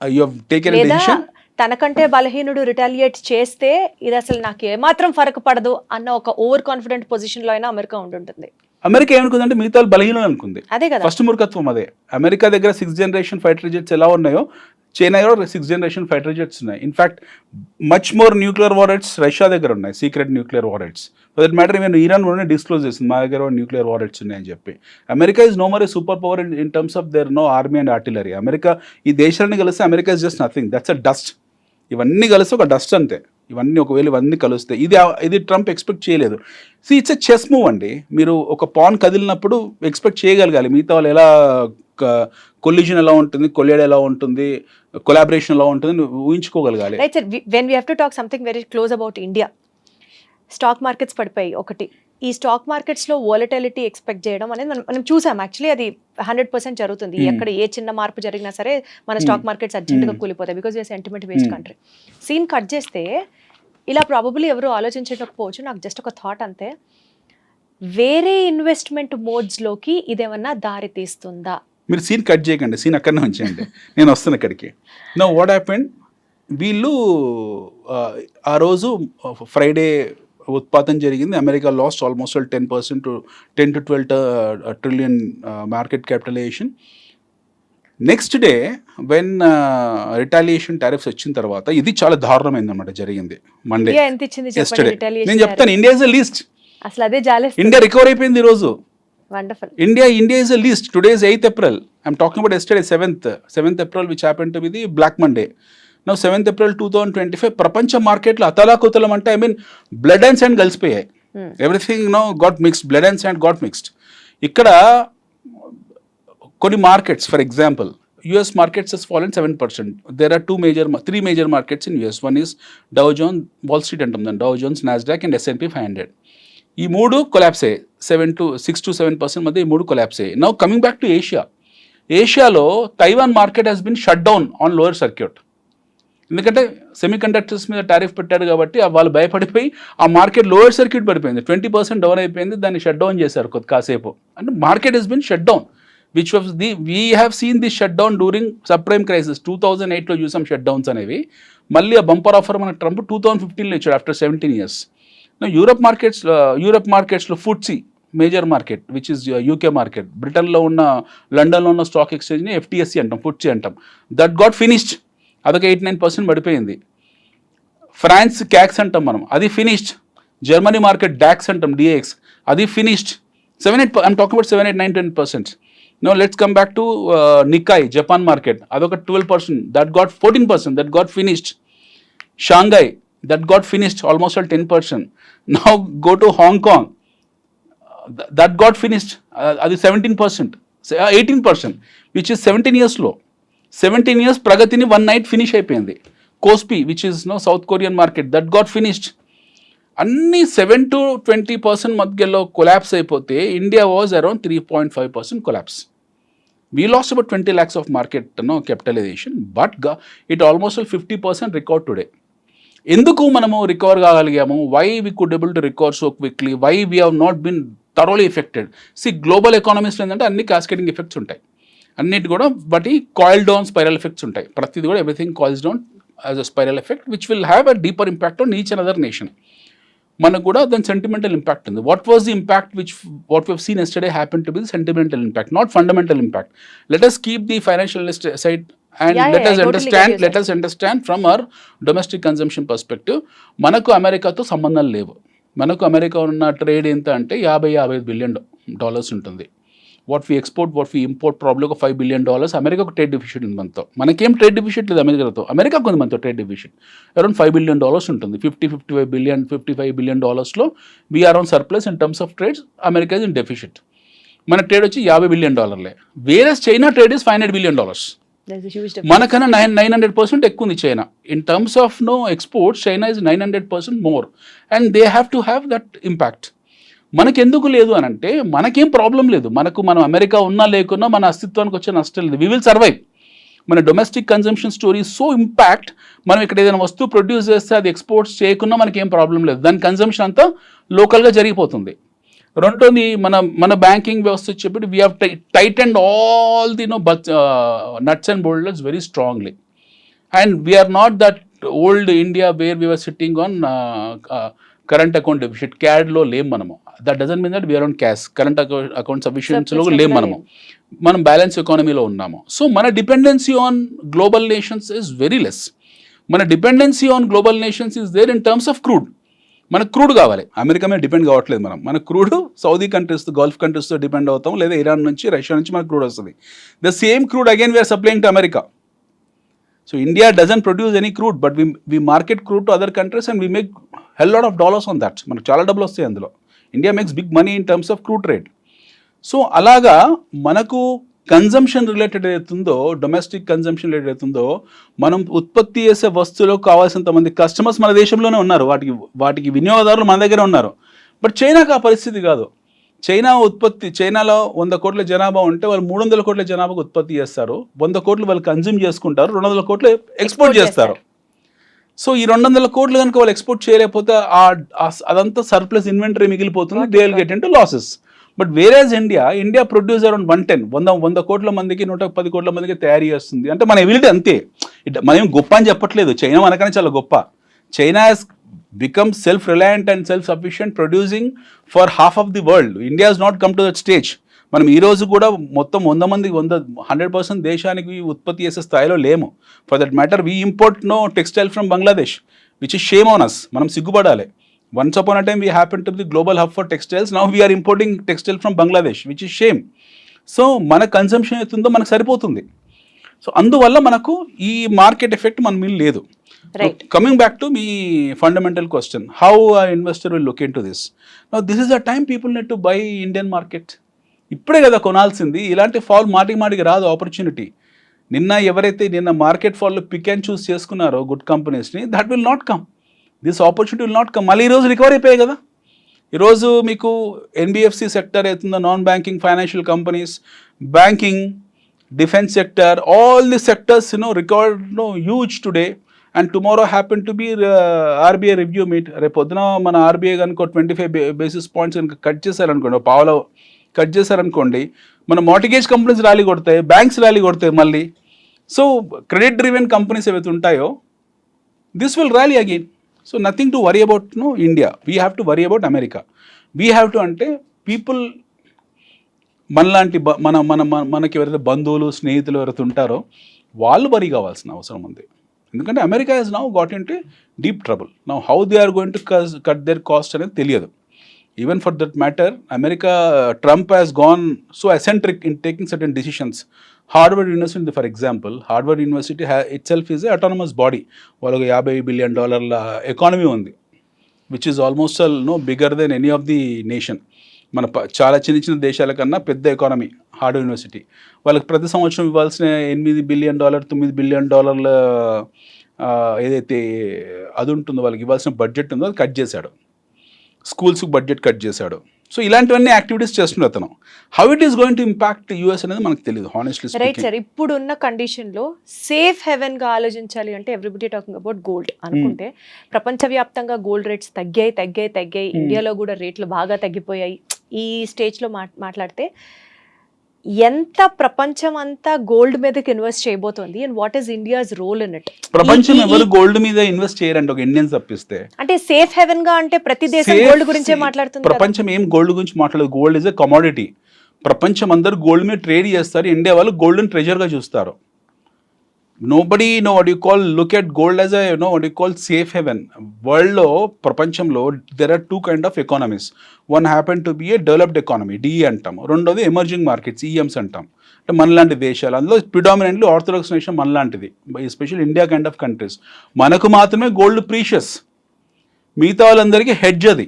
హ్యావ్ టేకెన్ ఎ లేదా డెసిషన్. తనకంటే బలహీనుడు రిటాలియేట్ చేస్తే ఇది అసలు నాకు ఏమాత్రం ఫరక పడదు అన్న ఒక ఓవర్ కాన్ఫిడెంట్ పొజిషన్ లో అయినా అమెరికా ఉంటుంటుంది. అమెరికా ఏమనుకుందంటే మిగతా బలహీనం అనుకుంది. అదే కదా ఫస్ట్ మూర్ఖత్వం అదే. అమెరికా దగ్గర 6th జనరేషన్ ఫైటర్ జెట్స్ ఎలా ఉన్నాయో చైనా కూడా 6th జనరేషన్ ఫైటర్ జెట్స్ ఉన్నాయి. In fact much more nuclear warheads Russia దగ్గర ఉన్నాయి, secret nuclear warheads. For that matter even Iran కూడా డిస్క్లోజ్ చేసింది మా దగ్గర న్యూక్లియర్ వారెట్స్ ఉన్నాయని చెప్పి. America is no more a super power in terms of their no army and artillery. America ఈ దేశాన్ని కలిస్తే America is just nothing, that's a dust. ఇవన్నీ కలిసి ఒక డస్ట్ అంతే. ఒకవేళ ఇవన్నీ కలిస్తే ఇది ట్రంప్ ఎక్స్పెక్ట్ చేయలేదు. ఇట్స్ ఎ చెస్ మూవ్ అండి. మీరు ఒక పాన్ కదిలినప్పుడు ఎక్స్పెక్ట్ చేయగలగాలి మిగతా వాళ్ళు ఎలా కొల్లిజన్ ఎలా ఉంటుంది, కొలియడ్ ఎలా ఉంటుంది, కొలాబరేషన్ ఎలా ఉంటుంది ఊహించుకోగలగాలి. Right sir, when we have to talk something very close about India. Stock markets పడిపోయి ఒకటి. ఈ స్టాక్ మార్కెట్స్లో వోలటిలిటీ ఎక్స్పెక్ట్ చేయడం అనేది మనం చూసాం. యాక్చువల్లీ అది 100% జరుగుతుంది. ఎక్కడ ఏ చిన్న మార్పు జరిగినా సరే మన స్టాక్ మార్కెట్స్ అర్జెంట్గా కూలిపోతాయి, because we are sentiment based country. Scene cut చేస్తే ఇలా ప్రాబబ్లీ ఎవరు ఆలోచించకపోవచ్చు, నాకు జస్ట్ ఒక థాట్ అంతే. వేరే ఇన్వెస్ట్మెంట్ మోడ్స్లోకి ఇదేమన్నా దారి తీస్తుందా? మీరు సీన్ కట్ చేయకండి, సీన్ అక్కడనే ఉంచేయండి, నేను వస్తాను ఇక్కడికి. నో వాట్ హ్యాపెండ్, వీళ్ళు ఆ రోజు ఫ్రైడే ఉత్పాతం జరిగింది. America lost almost 10% to 10 to 12 trillion market capitalization. Next day when retaliation tariffs వచ్చిన తర్వాత ఇది చాలా దారుణమైంది అనమాట జరిగింది. మండే ఇండియా ఎంత ఇచ్చింది ఎస్టర్డే చెప్పండి? నేను చెప్తాను. India is a least. అసలు అదే జాలేస్తుంది. ఇండియా రికవర్ అయిపోయింది ఈరోజు. Wonderful. India is a least. Today is 8th April. I'm talking about yesterday, 7th April, which happened to be the Black Monday. Now 7th April 2025, ప్రపంచ మార్కెట్లో అతలాకుతలం అంటే blood and sand కలిసిపోయాయి. Everything got mixed, blood and sand got mixed. ఇక్కడ కొన్ని markets, for example US markets has fallen 7%. There are three major markets in US. One is Dow Jones, Wall Street అంటాం దాన్ని, Dow Jones, Nasdaq and S&P 500. ఈ మూడు collapse అయ్యాయి. 6 to 7% మధ్య ఈ మూడు కొలాప్స్ అయ్యాయి. నౌ కమింగ్ బ్యాక్ టు ఏషియాలో Taiwan market has been shut down on lower circuit. ఎందుకంటే సెమీ కండక్టర్స్ మీద టారిఫ్ పెట్టారు కాబట్టి వాళ్ళు భయపడిపోయి ఆ మార్కెట్ లోయర్ సర్క్యూట్ పడిపోయింది, 20% డౌన్ అయిపోయింది. దాన్ని షట్ డౌన్ చేశారు కాసేపు. అంటే market has been shut down, which was we have seen this shut down during subprime crisis. 2008లో చూసాం షట్ డౌన్స్ అనేవి. మళ్ళీ ఆ బంపర్ ఆఫర్ మన ట్రంప్ 2015లో ఇచ్చాడు ఆఫ్టర్ 17 years. యూరప్ మార్కెట్స్లో FTSE major market which is UK market, బ్రిటన్లో ఉన్న లండన్లో ఉన్న స్టాక్ ఎక్స్చేంజ్ని FTSE అంటాం, ఫుట్సీ అంటాం. దట్ గాట్ ఫినిష్డ్, అదొక 8-9% పడిపోయింది. ఫ్రాన్స్ క్యాక్స్ అంటాం మనం, అది ఫినిష్డ్. జర్మనీ మార్కెట్ డాక్స్ అంటాం, DAX, అది finished. 7-8, I'm talking about 7, 8, 9, 10%. No let's come back to Nikkei Japan market, అదొక 12%, that got 14%, that got finished. Shanghai, that got finished almost at 10%. Now go to Hong Kong, that got finished, అది 17%, 18%, which is 17 years low. 17 years ప్రగతిని 1 night finish అయిపోయింది. KOSPI which is south Korean market, that got finished. అన్ని 7 to 20% మధ్యలో collapse అయిపోతే India was around 3.5% collapse. We lost about 20 lakhs of market capitalization, but it almost 50% recovered today. ఎందుకు మనము recover కాగలిగాము? Why we could able to recover so quickly? Why we have not been thoroughly affected? Global ఎకానమీస్లో ఏంటంటే అన్ని cascading effects ఉంటాయి అన్నిటి కూడా, but ఈ కాయిల్ డౌన్ స్పైరల్ ఎఫెక్ట్స్ ఉంటాయి. ప్రతిది కూడా everything coils down as a spiral effect which will have a deeper impact on each and other nation. మనకు కూడా దాని సెంటిమెంటల్ ఇంపాక్ట్ ఉంది. What was the impact what we seen yesterday happen to be the sentimental impact, not fundamental impact. Let us keep the financial side and let us understand from our domestic consumption perspective. మనకు అమెరికాతో సంబంధం లేవు. మనకు America ఉన్న trade ఎంత అంటే $50-55 billion ఉంటుంది. What we export what we import problem ఒక $5 billion. అమెరికా ఒక ట్రేడ్ డిఫిషిట్ ఉంది మనతో. మనకేం ట్రేడ్ డిఫిషిట్ లేదు అమెరికాతో. అమెరికాకు ఉంది మనతో ట్రేడ్ డిఫిషిట్ అరౌండ్ $5 billion ఉంటుంది. 55 billion లో we're on surplus in terms of trades. America is in deficit. మన ట్రేడ్ వచ్చి $50 billion. వేరే China trade is $500 billion. There's a huge difference. మనకన్నా 900% ఎక్కువ ఉంది China. In terms of exports China is 900% more and they have to have that impact. మనకెందుకు లేదు అని అంటే మనకేం ప్రాబ్లం లేదు. మనం అమెరికా ఉన్నా లేకున్నా మన అస్తిత్వానికి వచ్చే నష్టం లేదు. We will survive. మన domestic consumption story so impact. మనం ఇక్కడ ఏదైనా వస్తువు ప్రొడ్యూస్ చేస్తే అది ఎక్స్పోర్ట్స్ చేయకున్నా మనకేం ప్రాబ్లం లేదు. దాని కన్జంప్షన్ అంతా లోకల్గా జరిగిపోతుంది. రెండోది మన బ్యాంకింగ్ వ్యవస్థ వచ్చేప్పుడు we have tightened all the nuts and bolts very strongly and we are not that old India where we are sitting on current account deficit. క్యాడ్లో లేం మనము. That doesn't mean that we are on cash. Current account సఫిషియన్సీలో లేం మనం balance ఎకానమీలో ఉన్నాము. So మన dependency on global nations is very less. మన dependency on global nations is there in terms of crude. మనకు క్రూడ్ కావాలి. అమెరికా మీద డిపెండ్ కావట్లేదు మనం. మన క్రూడ్ సౌదీ కంట్రీస్తో గల్ఫ్ కంట్రీస్తో డిపెండ్ అవుతాం, లేదా ఇరాన్ నుంచి రష్యా నుంచి మనకు క్రూడ్ వస్తుంది. The same crude again we're supplying to America. So India doesn't produce any crude but we market crude to other countries and we make hell lot of dollars on that. మనకు చాలా డబ్బులు వస్తాయి అందులో. India makes big money in terms of crude trade. So అలాగా మనకు consumption related అవుతుందో, domestic consumption related అవుతుందో, మనం ఉత్పత్తి చేసే వస్తువులకు కావాల్సినంత మంది కస్టమర్స్ మన దేశంలోనే ఉన్నారు. వాటికి వినియోగదారులు మన దగ్గర ఉన్నారు. బట్ చైనాకు ఆ పరిస్థితి కాదు. చైనాలో 100 కోట్ల జనాభా ఉంటే వాళ్ళు 300 కోట్ల జనాభాకు ఉత్పత్తి చేస్తారు. 100 కోట్లు వాళ్ళు కన్జ్యూమ్ చేసుకుంటారు, 200 కోట్లు ఎక్స్పోర్ట్ చేస్తారు. సో ఈ 200 కోట్లు కనుక వాళ్ళు ఎక్స్పోర్ట్ చేయలేకపోతే అదంతా సర్ప్లస్ ఇన్వెంటరీ మిగిలిపోతుంది. They will get into losses. But whereas India produce around 100 కోట్ల మందికి 110 కోట్ల మందికి తయారు చేస్తుంది. అంటే మన ఎబిలిటీ అంతే. మనం గొప్ప అని చెప్పట్లేదు. చైనా మనకనే చాలా గొప్ప. China has become self reliant and self sufficient producing for half of the world. India has not come to that stage. మనం ఈ రోజు కూడా మొత్తం 100% దేశానికి ఉత్పత్తి చేసే స్థాయిలో లేము. For that matter we import textile from Bangladesh which is shame on us. మనం సిగ్గుపడాలి. Once upon a time we happened to be the global hub for textiles. Now we are importing textile from Bangladesh, which is shame. So మన consumption అవుతుందో మనకు సరిపోతుంది. So అందువల్ల మనకు ఈ market effect మన మీద లేదు. కమింగ్ బ్యాక్ టు మీ fundamental question, how investor will look into this. Now this is the time people need to buy Indian market. ఇప్పుడే కదా కొనాల్సింది. ఇలాంటి ఫాల్ మాటికి రాదు ఆపర్చునిటీ. నిన్న మార్కెట్ ఫాల్లో పిక్ అండ్ చూస్ చేసుకున్నారో గుడ్ కంపెనీస్ని, that will not come. This opportunity will not come. మళ్ళీ ఈరోజు రికవర్ అయిపోయాయి కదా. ఈరోజు మీకు ఎన్బిఎఫ్సి సెక్టర్ అవుతుందో, non banking financial companies, banking, defence sector, all the sectors record huge today. And tomorrow happen to B RBI review meet. రేపు పొద్దున మన ఆర్బీఐ కనుక 25 basis points కనుక కట్ చేశారనుకోండి, పావులో కట్ చేశారనుకోండి, మన మార్టిగేజ్ కంపెనీస్ ర్యాలీ కొడతాయి, బ్యాంక్స్ ర్యాలీ కొడతాయి మళ్ళీ. సో క్రెడిట్ డ్రివెన్ కంపెనీస్ ఏవైతే ఉంటాయో this will rally again. So nothing to worry about India. We have to worry about America. We have to అంటే పీపుల్ మనలాంటి మనకి ఎవరైతే బంధువులు స్నేహితులు ఎవరైతే ఉంటారో వాళ్ళు వరీ కావాల్సిన అవసరం ఉంది. ఎందుకంటే America has now got into deep trouble. Now how they are going to cut their cost అనేది తెలియదు. Even for that matter America, Trump has gone so eccentric in taking certain decisions. Harvard University for example, Harvard University itself is a autonomous body. వాళ్ళకి $50 billion economy ఉంది, which is almost bigger than any of the nation. మన చాలా చిన్న దేశాల కన్నా పెద్ద economy Harvard university. వాళ్ళకి ప్రతి సంవత్సరం ఇవ్వాల్సిన $8 billion, $9 billion ఏదైతే అది ఉంటుందో, వాళ్ళకి ఇవ్వాల్సిన బడ్జెట్ ఉందో అది కట్ చేశాడు. స్కూల్స్కి బడ్జెట్ కట్ చేశాడు. సో ఇలాంటివన్నీ యాక్టివిటీస్ చేస్తున్నారు అతను. How it is going to impact US అనేది మనకు తెలియదు హానెస్ట్లీ స్పీకింగ్. రైట్ సార్, ఇప్పుడున్న కండిషన్లో సేఫ్ హెవెన్ గా ఆలోచించాలి అంటే ఎవ్రీబడి టాకింగ్ అబౌట్ గోల్డ్ అనుకుంటే ప్రపంచవ్యాప్తంగా గోల్డ్ రేట్స్ తగ్గాయి. ఇండియాలో కూడా రేట్లు బాగా తగ్గిపోయాయి. ఈ స్టేజ్లో మాట్లాడితే ఎంత ప్రపంచం అంతా గోల్డ్ మీదకి ఇన్వెస్ట్ చేయబోతోంది and what is India's role in it? ప్రపంచం ఎవరు గోల్డ్ మీద ఇన్వెస్ట్ చేయరండి, ఒక ఇండియన్స్ తప్పిస్తే. అంటే సేఫ్ హెవెన్ గా అంటే ప్రతి దేశం గోల్డ్ గురించే మాట్లాడుతుంది. ప్రపంచం ఏం గోల్డ్ గురించి మాట్లాడదు. Gold is a commodity. ప్రపంచం అందరూ గోల్డ్ మీద ట్రేడ్ చేస్తారు. ఇండియా వాళ్ళు గోల్డెన్ ట్రెజర్ గా చూస్తారు. nobody know what you call look at gold as a what you call safe haven. World lo ప్రపంచంలో there are two kind of economies. One happen to be a developed economy, DE అంటాం. రెండోది emerging markets, EMs అంటాం. అంటే మనలాంటి దేశాలు, అందులో predominantly orthodox nation మనలాంటిది, especially India kind of countries. మనకు మాత్రమే గోల్డ్ ప్రీషియస్, మిగతా వాళ్ళందరికీ హెడ్జ్ అది.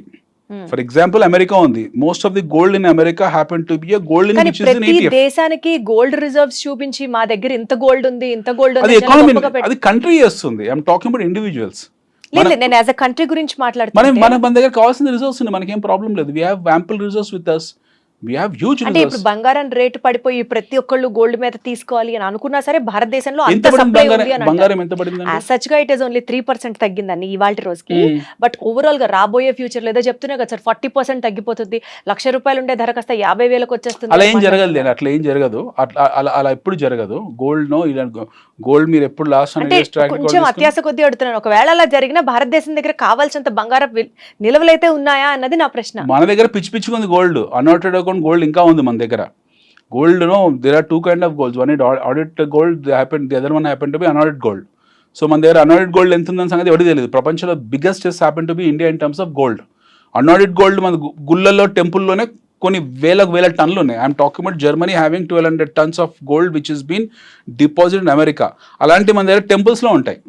ఫర్ ఎగ్జాంపుల్ అమెరికా ఉంది, most of the gold in America happen to be gold in which is in ETF. దేశానికి గోల్డ్ రిజర్వ్స్ చూపించి మా దగ్గర ఇంత గోల్డ్ ఉంది, ఇంత గోల్డ్ అది ఉంది, ఎకానమీ, అది కంట్రీ చేస్తుంది. I'm talking about individuals. లేదు నేను యాజ్ అ కంట్రీ గురించి మాట్లాడుతున్నాను. మన దగ్గర కావాల్సిన రిజర్వ్స్ ఉన్నాయి, మనకేం ప్రాబ్లం లేదు. We have ample reserves with us. We have huge అంటే ఇప్పుడు reserves. బంగారం రేటు పడిపోయి ప్రతి ఒక్కళ్ళు గోల్డ్ మీద తీసుకోవాలి అని అనుకున్నా సరే భారతదేశంలో ఎంత అంత పడింది సప్లై ఉంది అని బంగారం ఎంత పడింది? యాజ్ సచ్ గా ఇట్ ఇస్ ఓన్లీ 3% తగ్గిందండి ఇవాళ రోజుకి. బట్ ఓవరాల్ గా రాబోయే ఫ్యూచర్ లో ఏదో చెప్తున్నా కదా సార్ 40% తగ్గిపోతుంది, ₹1,00,000 ఉండే ధర కాస్త 50,000కి వచ్చేస్తుంది. అలా ఏం జరగదు, అట్లా ఏం జరగదు, అలా ఎప్పుడు జరగదు. గోల్డ్ నో, ఇలా గోల్డ్ మీరు ఎప్పుడు లాస్ట్ అంటే కొంచెం అత్యాస కొద్దీ అడుగుతున్నాను, ఒకవేళ అలా జరిగినా భారతదేశం దగ్గర కావాల్సినంత బంగారం నిల్వలైతే ఉన్నాయా అన్నది నా ప్రశ్న. మన దగ్గర పిచ్చుకుంది గోల్డ్, అన్ఆడిటెడ్ అకౌంట్ గోల్డ్ ఇంకా ఉంది మన దగ్గర. Gold no, there are two kind of golds. One it audit gold, the other one happen to be unaudit gold. So మన దగ్గర అన్ఆడిట్ గోల్డ్ ఎంత ఉందని సంగతి ఎవరికి తెలియదు. ప్రపంచంలో biggest happen to be India in terms of gold. Unaudit gold మన గుళ్ళల్లో టెంపుల్లోనే కొన్ని వేల టన్నులు ఉన్నాయి. I'm talking about Germany having 1,200 tons of gold which is been deposit in America. అలాంటి మన దగ్గర టెంపుల్స్లో ఉంటాయి.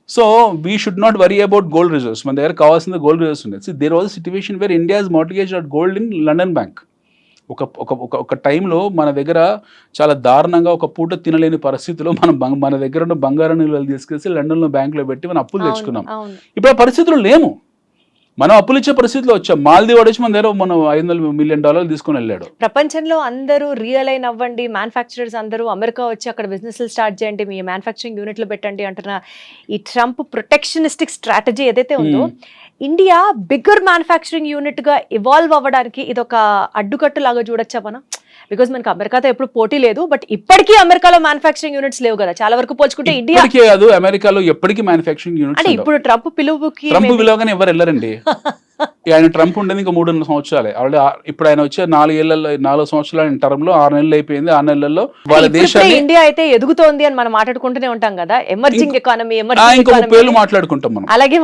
So we should not worry about gold reserves. మన దగ్గర కావాల్సిన గోల్డ్ రిజర్వ్స్ ఉన్నాయి. So there was a situation where India is mortgage at gold in London bank. ఒక టైంలో మన దగ్గర చాలా దారుణంగా ఒక పూట తినలేని పరిస్థితిలో మన దగ్గర ఉన్న బంగారం నిల్వలు తీసుకెళ్ళి లండన్లో బ్యాంకులో పెట్టి మనం అప్పులు తెచ్చుకున్నాం. ఇప్పుడు ఆ పరిస్థితులు లేము, మనం అప్పులు ఇచ్చే పరిస్థితిలో వచ్చాం. మాల్దీవ్ వాడు వచ్చి మన దగ్గర మనం $500 million తీసుకుని వెళ్ళాడు. ప్రపంచంలో అందరూ రియలైన్ అవ్వండి, మ్యానుఫ్యాక్చరర్స్ అందరూ అమెరికా వచ్చి అక్కడ బిజినెస్లు స్టార్ట్ చేయండి, మీ మ్యానుఫ్యాక్చరింగ్ యూనిట్లు పెట్టండి అంటున్న ఈ ట్రంప్ ప్రొటెక్షనిస్టిక్ స్ట్రాటజీ ఏదైతే ఉందో, ఇండియా బిగ్గర్ మ్యానుఫ్యాక్చరింగ్ యూనిట్ గా ఇవాల్వ్ అవ్వడానికి ఇది ఒక అడ్డుకట్టు లాగా చూడొచ్చా మనం? బికాజ్ మనకి అమెరికాతో ఎప్పుడు పోటీ లేదు, బట్ ఇప్పటికీ అమెరికాలో మ్యానుఫ్యాక్చరింగ్ యూనిట్స్ లేవు కదా, చాలా వరకు పోల్చుకుంటే ఇండియా కాదు అమెరికాలో ఎప్పటికీ మ్యానుఫ్యాక్చరింగ్ యూనిట్స్. అంటే ఇప్పుడు ట్రంప్ పిలువగానే ఎవరు వెళ్ళారండి. ఆయన ట్రంప్ ఉండేది ఇంకా 3 సంవత్సరాలే. ఇప్పుడు ఆయన వచ్చే 4 సంవత్సరాల టర్మ్ లో 6 నెలలు అయిపోయింది. 6 నెలల్లో వాళ్ళ దేశాన్ని ఇండియా అయితే ఎదుగుతోంది అని మనం మాట్లాడుకుంటూనే ఉంటాం కదా, ఎమర్జింగ్ ఎకానమీ ఇంకా 30 ఏళ్ళు మాట్లాడుకుంటాం మనం. అలాగే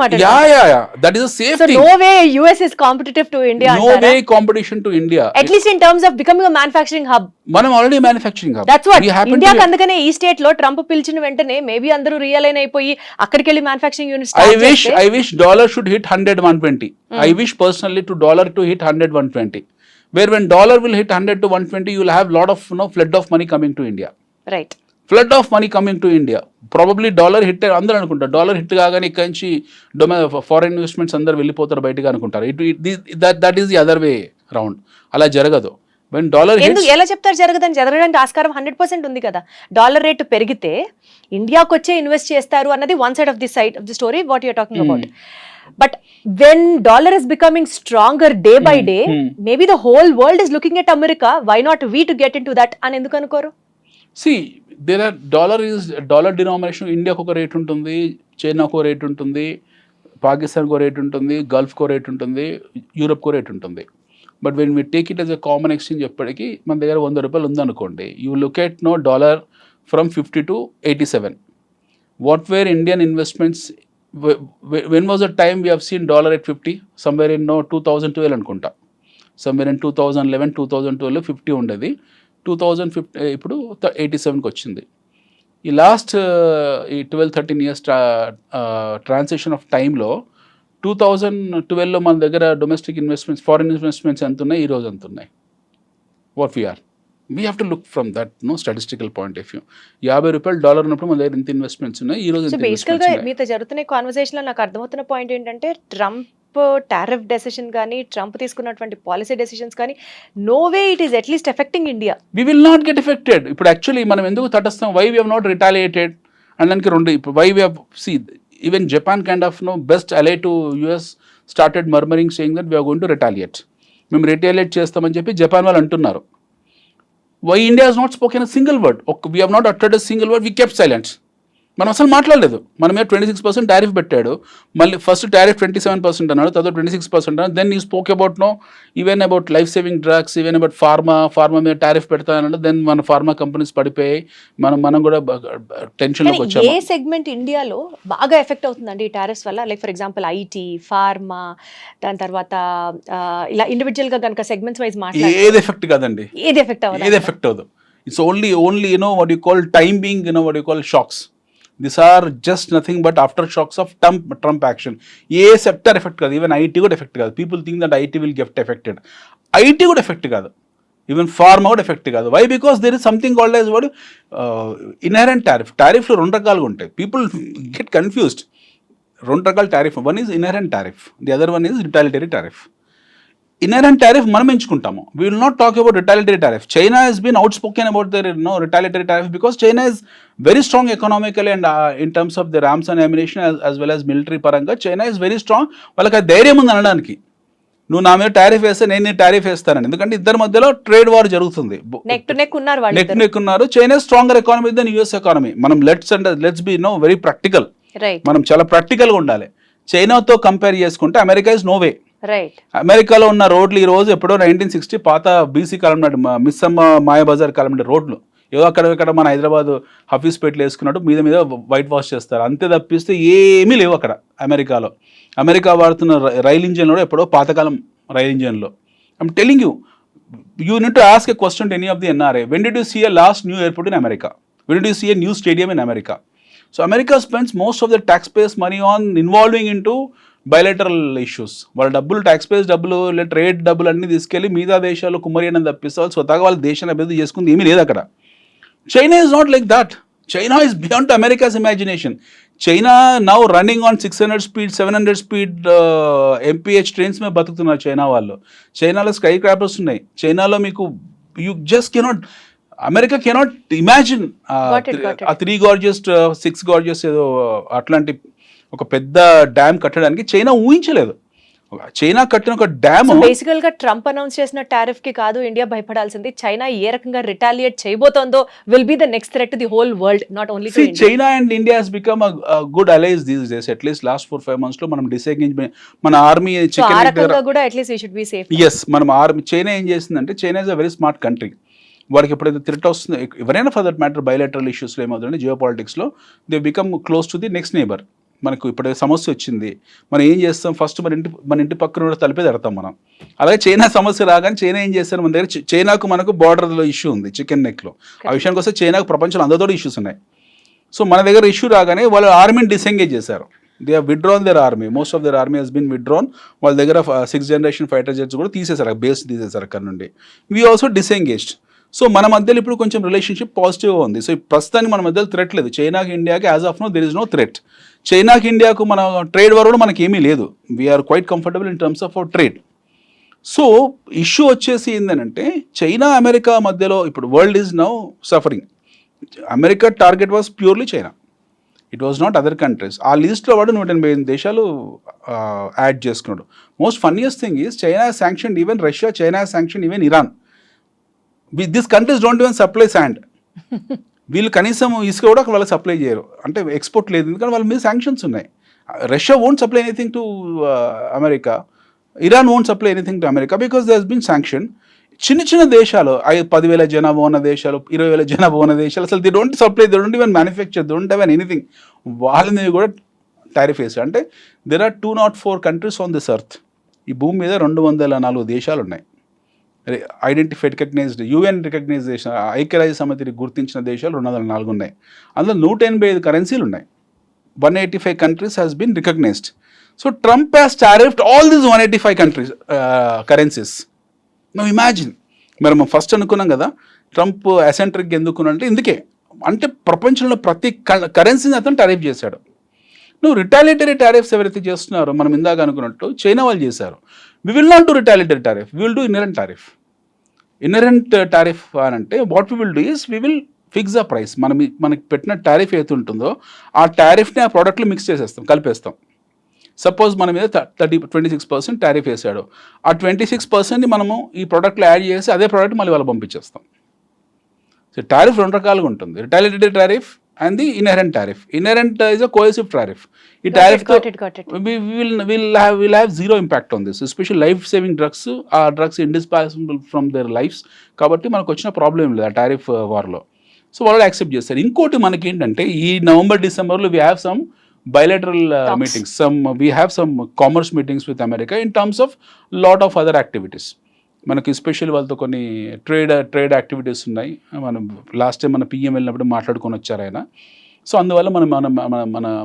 that is safe thing. No way US is competitive to India, no way competition to India, at least in terms of becoming a manufacturing hub. మనం already manufacturing hub. That's what ఇండియాకి. అందుకనే ఈ state లో ట్రంప్ పిలిచిన వెంటనే maybe అందరూ రియలైన్ అయిపోయి అక్కడికి వెళ్ళి మ్యానుఫ్యాక్చరింగ్ యూనిట్ స్టార్ట్ చేస్తే. I wish dollar should hit 100, 120. I wish personally to dollar to hit 100, 120. Where when dollar will hit 100 to 120, you will have lot of flood of money coming to India. Right. Flood of money coming to India. Probably dollar hit అందరూ అనుకుంటారు, dollar hit కాగానే ఇక్కడి నుంచి foreign investments అందరు వెళ్ళిపోతారు బయటగా అనుకుంటారు. That is the other way round. అలా జరగదు. When dollar hits, ఎలా చెప్తారు జరగదని? జరగడానికి ఆస్కారం 100% ఉంది కదా. డాలర్ రేటు పెరిగితే ఇండియాకి వచ్చే ఇన్వెస్ట్ చేస్తారు అన్నది one side of the story what you're talking about. But when dollar is becoming stronger day by day, maybe the whole world is looking at America, why not we to get into that అని ఎందుకు అనుకోరు? See, there are dollar denomination. ఇండియాకు ఒక rate ఉంటుంది, చైనాకు rate ఉంటుంది, పాకిస్తాన్కో rate ఉంటుంది, గల్ఫ్కో రేట్ ఉంటుంది, యూరోప్కో రేట్ ఉంటుంది. But when we take it as a common exchange ఎప్పటికీ మన దగ్గర ₹100 ఉందనుకోండి, you look at dollar from 50 to 87. What were Indian investments? When was a time we have seen dollar at 50? Somewhere ఇన్ 2012 అనుకుంటా. Somewhere in 2011, 2012 50 ఉండేది. 2015 ఇప్పుడు 87కి వచ్చింది. ఈ లాస్ట్ ఈ 12-13 years ట్రాన్సిషన్ ఆఫ్ టైంలో 2012లో మన దగ్గర డొమెస్టిక్ ఇన్వెస్ట్మెంట్స్, ఫారిన్ ఇన్వెస్ట్మెంట్స్ ఎంత ఉన్నాయి, ఈ రోజు ఎంత ఉన్నాయి? What we're we have to look from that statistical point of view. $50 dollar ఉన్నప్పుడు మన దగ్గర ఇంత ఇన్వెస్ట్మెంట్స్ ఉన్నాయి, ఈ రోజు. బేసికల్గా మీతో జరుగుతున్న కాన్వర్సేషన్లో నాకు అర్థమవుతున్న పాయింట్ ఏంటంటే, ట్రంప్ టారిఫ్ డెసిషన్ కానీ, ట్రంప్ తీసుకున్నటువంటి పాలసీ డెసిషన్స్ కానీ, no way it is at least affecting India. We will not get affected. ఇప్పుడు యాక్చువల్లీ మనం ఎందుకు తటస్థం? Why we have not retaliated and దానికి రెండు. ఇప్పుడు why we have see even Japan kind of best ally to US started murmuring saying that we are going to retaliate. మేము retaliate చేస్తామని చెప్పి జపాన్ వాళ్ళు అంటున్నారు. Why India has not spoken a single word. We have not uttered a single word. We kept silence. మనం అసలు మాట్లాడలేదు. మన మీద 26% టారిఫ్ పెట్టాడు, మళ్ళీ ఫస్ట్ టారిఫ్ 27% అన్నాడు, తర్వాత 26% అన్నాడు. Then you spoke about even about life saving drugs, even about pharma మీద టారిఫ్ పెడతానన్నాడు. దెన్ మన ఫార్మా కంపెనీస్ పడిపోయాయి, మనం కూడా టెన్షన్లోకి కానీ వచ్చాము. ఏ సెగ్మెంట్ ఇండియాలో బాగా ఎఫెక్ట్ అవుతుందండి ఈ టారిఫ్స్ వల్ల? Like for example IT, pharma, దాని తర్వాత ఇలా ఇండివిజువల్ గా కనుక సెగ్మెంట్స్ వైజ్ మాట్లాడితే ఏది ఎఫెక్ట్ కాదండి, ఏది ఎఫెక్ట్ అవ్వదు? ఏది ఎఫెక్ట్ అవ్వదు. It's only what you call time being, what you call shocks. These are just nothing but after shocks of Trump action. ఏ సెక్టర్ ఎఫెక్ట్ కాదు, ఈవెన్ ఐటీ కూడా ఎఫెక్ట్ కాదు. People think that IT will get affected. IT కూడా affect కాదు, even pharma కూడా affect కాదు. Why? Because there is something called as వాడు inherent tariff. టారిఫ్లో 2 రకాలుగా ఉంటాయి. People get confused. 2 రకాల tariff. One is inherent tariff, the other one is retaliatory tariff. Inherent tariff మనం ఎంచుకుంటాము. We will not talk about retaliatory tariff. China has been outspoken about their retaliatory tariff because China is very strong economical and in terms of the arms and ammunition as well as military పరంగా China is very strong. వాళ్ళకి ఆ ధైర్యం ఉంది అనడానికి, నువ్వు నా మీద tariff వేస్తే నేను టారిఫ్ వేస్తానని. ఎందుకంటే ఇద్దరి మధ్యలో ట్రేడ్ వార్ జరుగుతుంది. నెక్ టు నెక్ ఉన్నారు వాళ్ళు. నెక్ నెక్ ఉన్నారు. China stronger economy than US economy. మనం let's be very practical. Right. మనం చాలా ప్రాక్టికల్గా ఉండాలి. చైనాతో కంపేర్ చేసుకుంటే America is no way. Right. అమెరికాలో ఉన్న రోడ్లు ఈ రోజు ఎప్పుడో 1960 పాత బీసీ కాలం నాటి మిస్సమ్మ మాయాబజార్ కాలం నాటి రోడ్లు ఏదో అక్కడ మన హైదరాబాద్ హఫీస్పేటలు వేసుకున్నట్టు మీద వైట్ వాష్ చేస్తారు. అంతే తప్పిస్తే ఏమీ లేవు అక్కడ అమెరికాలో. అమెరికా వాడుతున్న రైల్ ఇంజన్లో కూడా ఎప్పుడో పాతకాలం రైల్ ఇంజన్లో. I'm telling you need to ask a question to any of the NRI. When did you see a last new airport in America? When did you see a new stadium in America? So America spends most of the tax payers money on involving in to bilateral issues. వాళ్ళ డబ్బులు, tax face డబ్బులు, లేదా trade డబ్బులు అన్నీ తీసుకెళ్ళి మిగతా దేశాలు కుమ్మరియని తప్పిస్తే వాళ్ళు స్వతహాగా వాళ్ళ దేశాన్ని అభివృద్ధి చేసుకుంది ఏమీ లేదు అక్కడ. China is not like that. China is beyond America's imagination. China now running on 600 speed 700 speed MPH trains మీద బతుకుతున్నారు చైనా వాళ్ళు. చైనాలో స్కై క్రాపర్స్ ఉన్నాయి. చైనాలో మీకు you just cannot, America cannot imagine ఆ 3 gorgeous 6 gorgeous ఏదో అట్లాంటి ఒక పెద్ద డ్యామ్ కట్టడానికి చైనా ఊహించలేదు. చైనా కట్టిన ఒక డ్యామ్. బేసికల్ గా ట్రంప్ అనౌన్స్ చేసిన టారిఫ్ కి కాదు ఇండియా భయపడాల్సింది, చైనా ఏ రకంగా రిటాలియేట్ చేయబోతోందో will be the next threat to the whole world, not only to India. China and India has become a good allies these days. At least last 4-5 months లో మనం disengagement మన army ఆ రకంగా కూడా at least we should be safe. Yes, మనం army China ఏం చేసిందంటే, China is a very smart country. వాడికి ఎప్పుడైతే థ్రెట్ వస్తుందో, ఎవరైనా ఫర్ దట్ మ్యాటర్ బయలేటరల్ ఇష్యూస్లో ఏమవుతుందంటే జియో పాలిటిక్స్లో they become close to the next neighbour. మనకు ఇప్పుడు సమస్య వచ్చింది, మనం ఏం చేస్తాం, ఫస్ట్ మన ఇంటి పక్కన కూడా తలిపే తెడతాం మనం. అలాగే చైనా సమస్య రాగానే చైనా ఏం చేస్తారు, మన దగ్గర చైనాకు మనకు బార్డర్లో ఇష్యూ ఉంది, చికెన్ నెక్లో. ఆ విషయానికి వస్తే చైనాకు ప్రపంచంలో అందరితో ఇష్యూస్ ఉన్నాయి. సో మన దగ్గర ఇష్యూ రాగానే వాళ్ళు ఆర్మీని డిసెంగేజ్ చేశారు. They are withdrawn their army. Most of their army has been withdrawn. వాళ్ళ దగ్గర 6th generation ఫైటర్ జెట్స్ కూడా తీసేశారు, బేస్ తీసేశారు అక్కడ నుండి. We also disengaged. సో మన మధ్యలో ఇప్పుడు కొంచెం రిలేషన్షిప్ పాజిటివ్గా ఉంది. సో ప్రస్తుతానికి మన మధ్యలో థ్రెట్ లేదు. చైనాకి ఇండియాకి as of now there is no threat. చైనాకి ఇండియాకు మన ట్రేడ్ వార్ కూడా మనకి ఏమీ లేదు. We're quite comfortable in terms of our trade. So issue వచ్చేసి ఏంటంటే, చైనా అమెరికా మధ్యలో ఇప్పుడు world is now suffering. America target was purely China, it was not other countries. ఆ లిస్ట్లో వాడు 188 దేశాలు యాడ్ చేసుకున్నాడు. Most funniest thing is China sanction even Russia, China sanction even Iran. This countries don't even supply sand. వీళ్ళు కనీసం ఇసుక కూడా వాళ్ళకి సప్లై చేయరు, అంటే ఎక్స్పోర్ట్ లేదు, ఎందుకంటే వాళ్ళ మీద శాంక్షన్స్ ఉన్నాయి. Russia won't supply anything to America, Iran won't supply anything to America because they has been sanction. చిన్న దేశాలు 10,000 జనాభా ఉన్న దేశాలు, 20,000 జనాభా ఉన్న దేశాలు అసలు they don't supply, they don't even manufacture, they don't have anything. వాళ్ళ మీద కూడా టారిఫ్ వేసారు. అంటే there are 204 countries on this earth. ఈ భూమి మీద 204 దేశాలు ఉన్నాయి. ఐడెంటిఫైడ్ రికగ్నైజ్డ్ UN రికగ్నైజేషన్, ఐక్యరాజ్య సమితిని గుర్తించిన దేశాలు 204 ఉన్నాయి. అందులో 185 కరెన్సీలు ఉన్నాయి. 185 countries has been recognized. So Trump has tariffed all these 185 countries currencies. Now imagine, మనం ఫస్ట్ అనుకున్నాం కదా ట్రంప్ అసెంట్రిక్ ఎందుకునంటే ఇందుకే, అంటే ప్రపంచంలో ప్రతి కరెన్సీని అతను టారిఫ్ చేశాడు. నువ్వు రిటాలిటరీ టారిఫ్స్ ఎవరైతే చేస్తున్నారో, మనం ఇందాక అనుకున్నట్టు చైనా వాళ్ళు చేశారు. We will not do retaliatory tariff, we will do inherent tariff. Inherent tariff అని అంటే what we will do is we will fix the price. మనకి పెట్టిన టారిఫ్ ఏది ఉంటుందో ఆ టారిఫ్ని ఆ ప్రోడక్ట్లో మిక్స్ చేసేస్తాం, కలిపేస్తాం. సపోజ్ మన మీద 26% టారిఫ్ వేసాడు, ఆ 26%ని మనము ఈ ప్రోడక్ట్లో యాడ్ చేసి అదే ప్రోడక్ట్ మళ్ళీ వాళ్ళు పంపించేస్తాం. సో టారిఫ్ 2 రకాలుగా ఉంటుంది, రిటాలిటరీ tariff, and the inherent tariff. Inherent is a coercive tariff. ఈ tariff తో got it. we'll have zero impact on this. Especially life saving drugs are drugs indispensable from their lives. కాబట్టి మనకు వచ్చిన problem ఏం లేదు ఆ టారిఫ్ వార్లో. సో వాళ్ళు accept చేస్తారు. ఇంకోటి మనకి ఏంటంటే ఈ నవంబర్ డిసెంబర్లో we have some bilateral meetings, we have some commerce meetings with America in terms of lot of other activities. మనకి స్పెషల్ వాళ్ళతో కొన్ని ట్రేడ్ యాక్టివిటీస్ ఉన్నాయి. మనం లాస్ట్ టైం మన పిఎం వెళ్ళినప్పుడు మాట్లాడుకొని వచ్చారు ఆయన. సో అందువల్ల మనం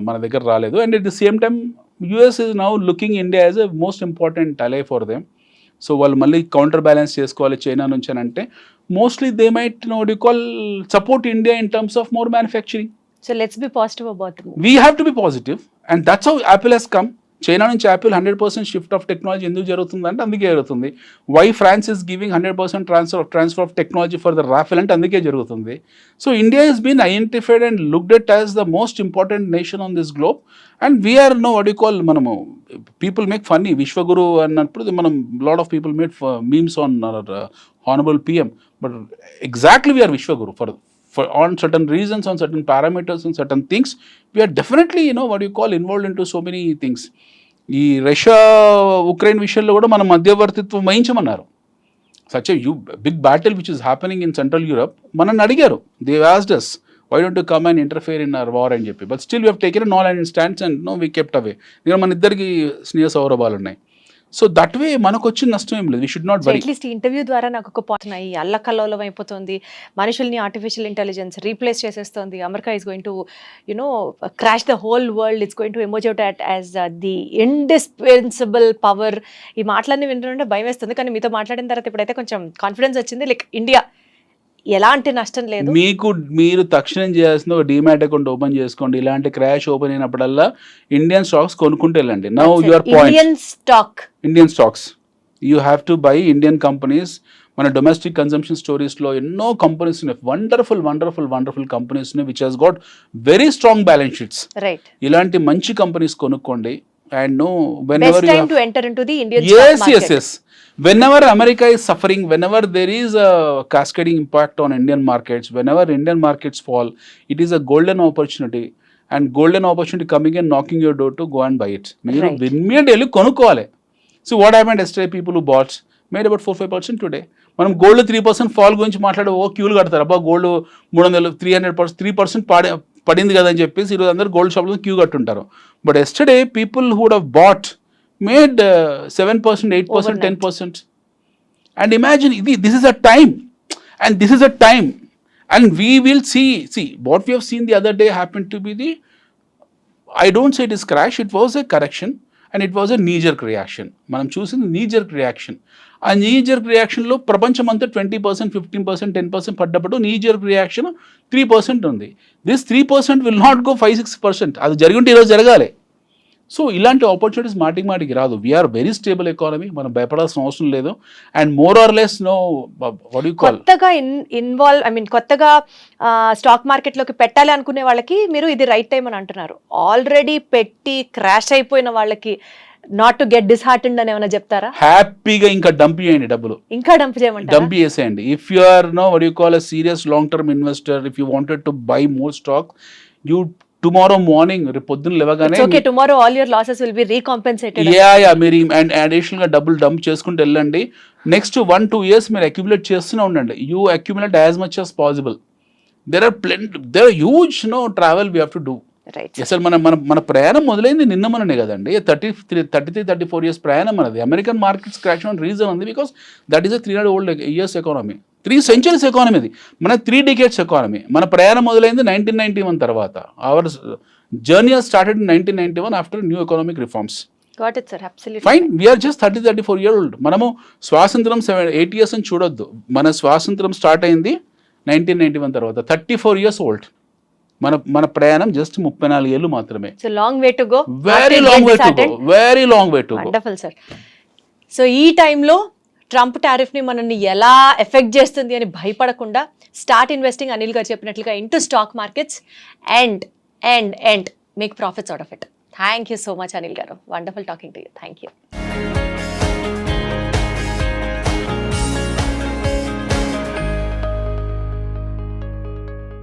మన దగ్గర రాలేదు. And at the same time US is now looking India as a most important ally for them. So వాళ్ళు మళ్ళీ కౌంటర్ బ్యాలెన్స్ చేసుకోవాలి చైనా నుంచి అని అంటే mostly they might no call support India in terms of more manufacturing. So let's be positive about the move. We have to be positive, and that's how Apple has come. China నుంచి Apple 100% shift of technology ఎందుకు జరుగుతుంది అంటే అందుకే జరుగుతుంది. Why France is giving 100% transfer of technology for the Rafale అంటే అందుకే జరుగుతుంది. So India is been identified and looked at as the most important nation on this globe. And we're no what you call, మనము people make funny విశ్వగురు అన్నప్పుడు మనం lot of people made memes on honourable PM, but exactly we are Vishwaguru for on certain reasons, on certain parameters, on certain things, we are definitely, what you call, involved into so many things. ఈ Russia Ukraine విషయంలో కూడా మనం మధ్యవర్తిత్వం వహించమన్నారు. Such a big battle which is happening in central Europe. మనల్ని అడిగారు, they asked us, why don't you come and interfere in our war అని చెప్పి. But still we have taken an all-in stance and we kept away. ఇక్కడ మన ఇద్దరికి స్నేహ సౌరభాలు ఉన్నాయి. So that way మనకు వచ్చిన నష్టం ఏం లేదు. We should not worry. At least interview ద్వారా నాకు ఒక పాయింట్ ఉన్నాయి. అల్లకల్లోలం అయిపోతుంది, మనుషుల్ని ఆర్టిఫిషియల్ ఇంటెలిజెన్స్ రీప్లేస్ చేసేస్తుంది, America is going to crash the whole world, it's going to emerge out as the indispensable power. ఈ మాటలన్నీ వింటుంటే భయం వేస్తుంది, కానీ మీతో మాట్లాడిన తర్వాత ఇప్పుడైతే కొంచెం కాన్ఫిడెన్స్ వచ్చింది. లైక్ ఇండియా ఎలాంటి నష్టం లేదు. మీరు తక్షణం చేయాల్సిన ఒక డీమ్యాట్ అకౌంట్ ఓపెన్ చేసుకోండి. ఇలాంటి క్రాష్ ఓపెన్ అయినప్పుడల్లా ఇండియన్ స్టాక్స్ కొనుక్కుంటూ వెళ్ళండి. Now your point, Indian stocks you have to buy Indian companies. మన డొమెస్టిక్ కన్సంప్షన్ స్టోరీస్లో ఎన్నో కంపెనీస్ ఉన్నాయి, వండర్ఫుల్ కంపెనీస్ ఉన్నాయి which has got very strong balance sheets. Right, ఇలాంటి మంచి కంపెనీస్ కొనుక్కోండి. And no best time to enter into the Indian yes, stock market. yes. Whenever America is suffering, whenever there is a cascading impact on Indian markets, whenever Indian markets fall, it is a golden opportunity. And golden opportunity coming and knocking your door to go and buy it. మీరు immediately కొనుక్కోవాలి. So what happened yesterday, people who bought made about 4-5% today. మనం gold 3% fall గురించి మాట్లాడే క్యూలు కడతారు. అబ్బా gold 300 300% పడింది కదా అని చెప్పేసి ఈరోజు అందరూ గోల్డ్ షాప్లో క్యూ కట్టుంటారు. But yesterday people who would have bought made 7%, 8%, 10%. And imagine this is a time, and this is a time, and we will see what we have seen the other day happened to be I don't say it is crash, it was a correction and it was a knee-jerk reaction. మనం చూసింది knee-jerk reaction. ఆ knee-jerk reactionలో ప్రపంచం అంతా 20%, 15%, 10% పడ్డప్పుడు knee-jerk reaction 3% ఉంది. This 3% will not go 5-6%. అది జరిగింటే ఈరోజు జరగాలి. సో ఇలాంటి ఆపర్చునిటీస్ మాటికి రాదు. వీఆర్ వెరీ స్టేబుల్ ఎకానమీ, మనం భయపడాల్సిన అవసరం లేదు. And more or less no what you call, కొత్తగా స్టాక్ మార్కెట్లోకి పెట్టాలి అనుకునే వాళ్ళకి మీరు ఇది రైట్ టైం అని అంటున్నారు. ఆల్రెడీ పెట్టి క్రాష్ అయిపోయిన వాళ్ళకి నాట్ టు గెట్ డిస్హార్టెండ్ అని ఏమైనా చెప్తారా? హ్యాపీగా ఇంకా డంప్ చేయండి, డబ్బులు ఇంకా డంప్ చేయమంటారా? డంప్ చేసేయండి. If you are what you call a serious long term investor, if you wanted to buy more stock, you tomorrow morning, రేపు పొద్దున్న లేవగానే okay, tomorrow all your losses will be recompensated. మీరు and additional గా డబ్బులు dump చేసుకుంటూ వెళ్ళండి. Next 1-2 years మీరు accumulate చేస్తూనే ఉండండి. You accumulate as much as possible. there are huge travel we have to do. Right, అసలు మన ప్రయాణం మొదలైంది నిన్న మననే కదండి. 33-34 years ప్రయాణం మనది. American markets crash on reason ఉంది because that is a 300 years economy, 3 centuries economy. అది మన 3 decades ఎకానమీ. మన ప్రయాణం మొదలైంది 1991 తర్వాత. Our journey started in 1991 after new economic reforms. Got it sir, absolutely fine. We're just 34 years old. మనము స్వాతంత్రం 8 years అని చూడొద్దు. మన స్వాతంత్రం స్టార్ట్ అయింది 1991 తర్వాత. 34 years old. మన ప్రయాణం జస్ట్ 34 ఏళ్ళు మాత్రమే. So long way to go, very long way to go, very long way to go. Wonderful sir. So ఈ టైంలో ట్రంప్ టారిఫ్ని మనల్ని ఎలా ఎఫెక్ట్ చేస్తుంది అని భయపడకుండా స్టార్ట్ ఇన్వెస్టింగ్, అనిల్ గారు చెప్పినట్లుగా into stock markets and make profits out of it. Thank you so much Anil garu. Wonderful talking to you. Thank you.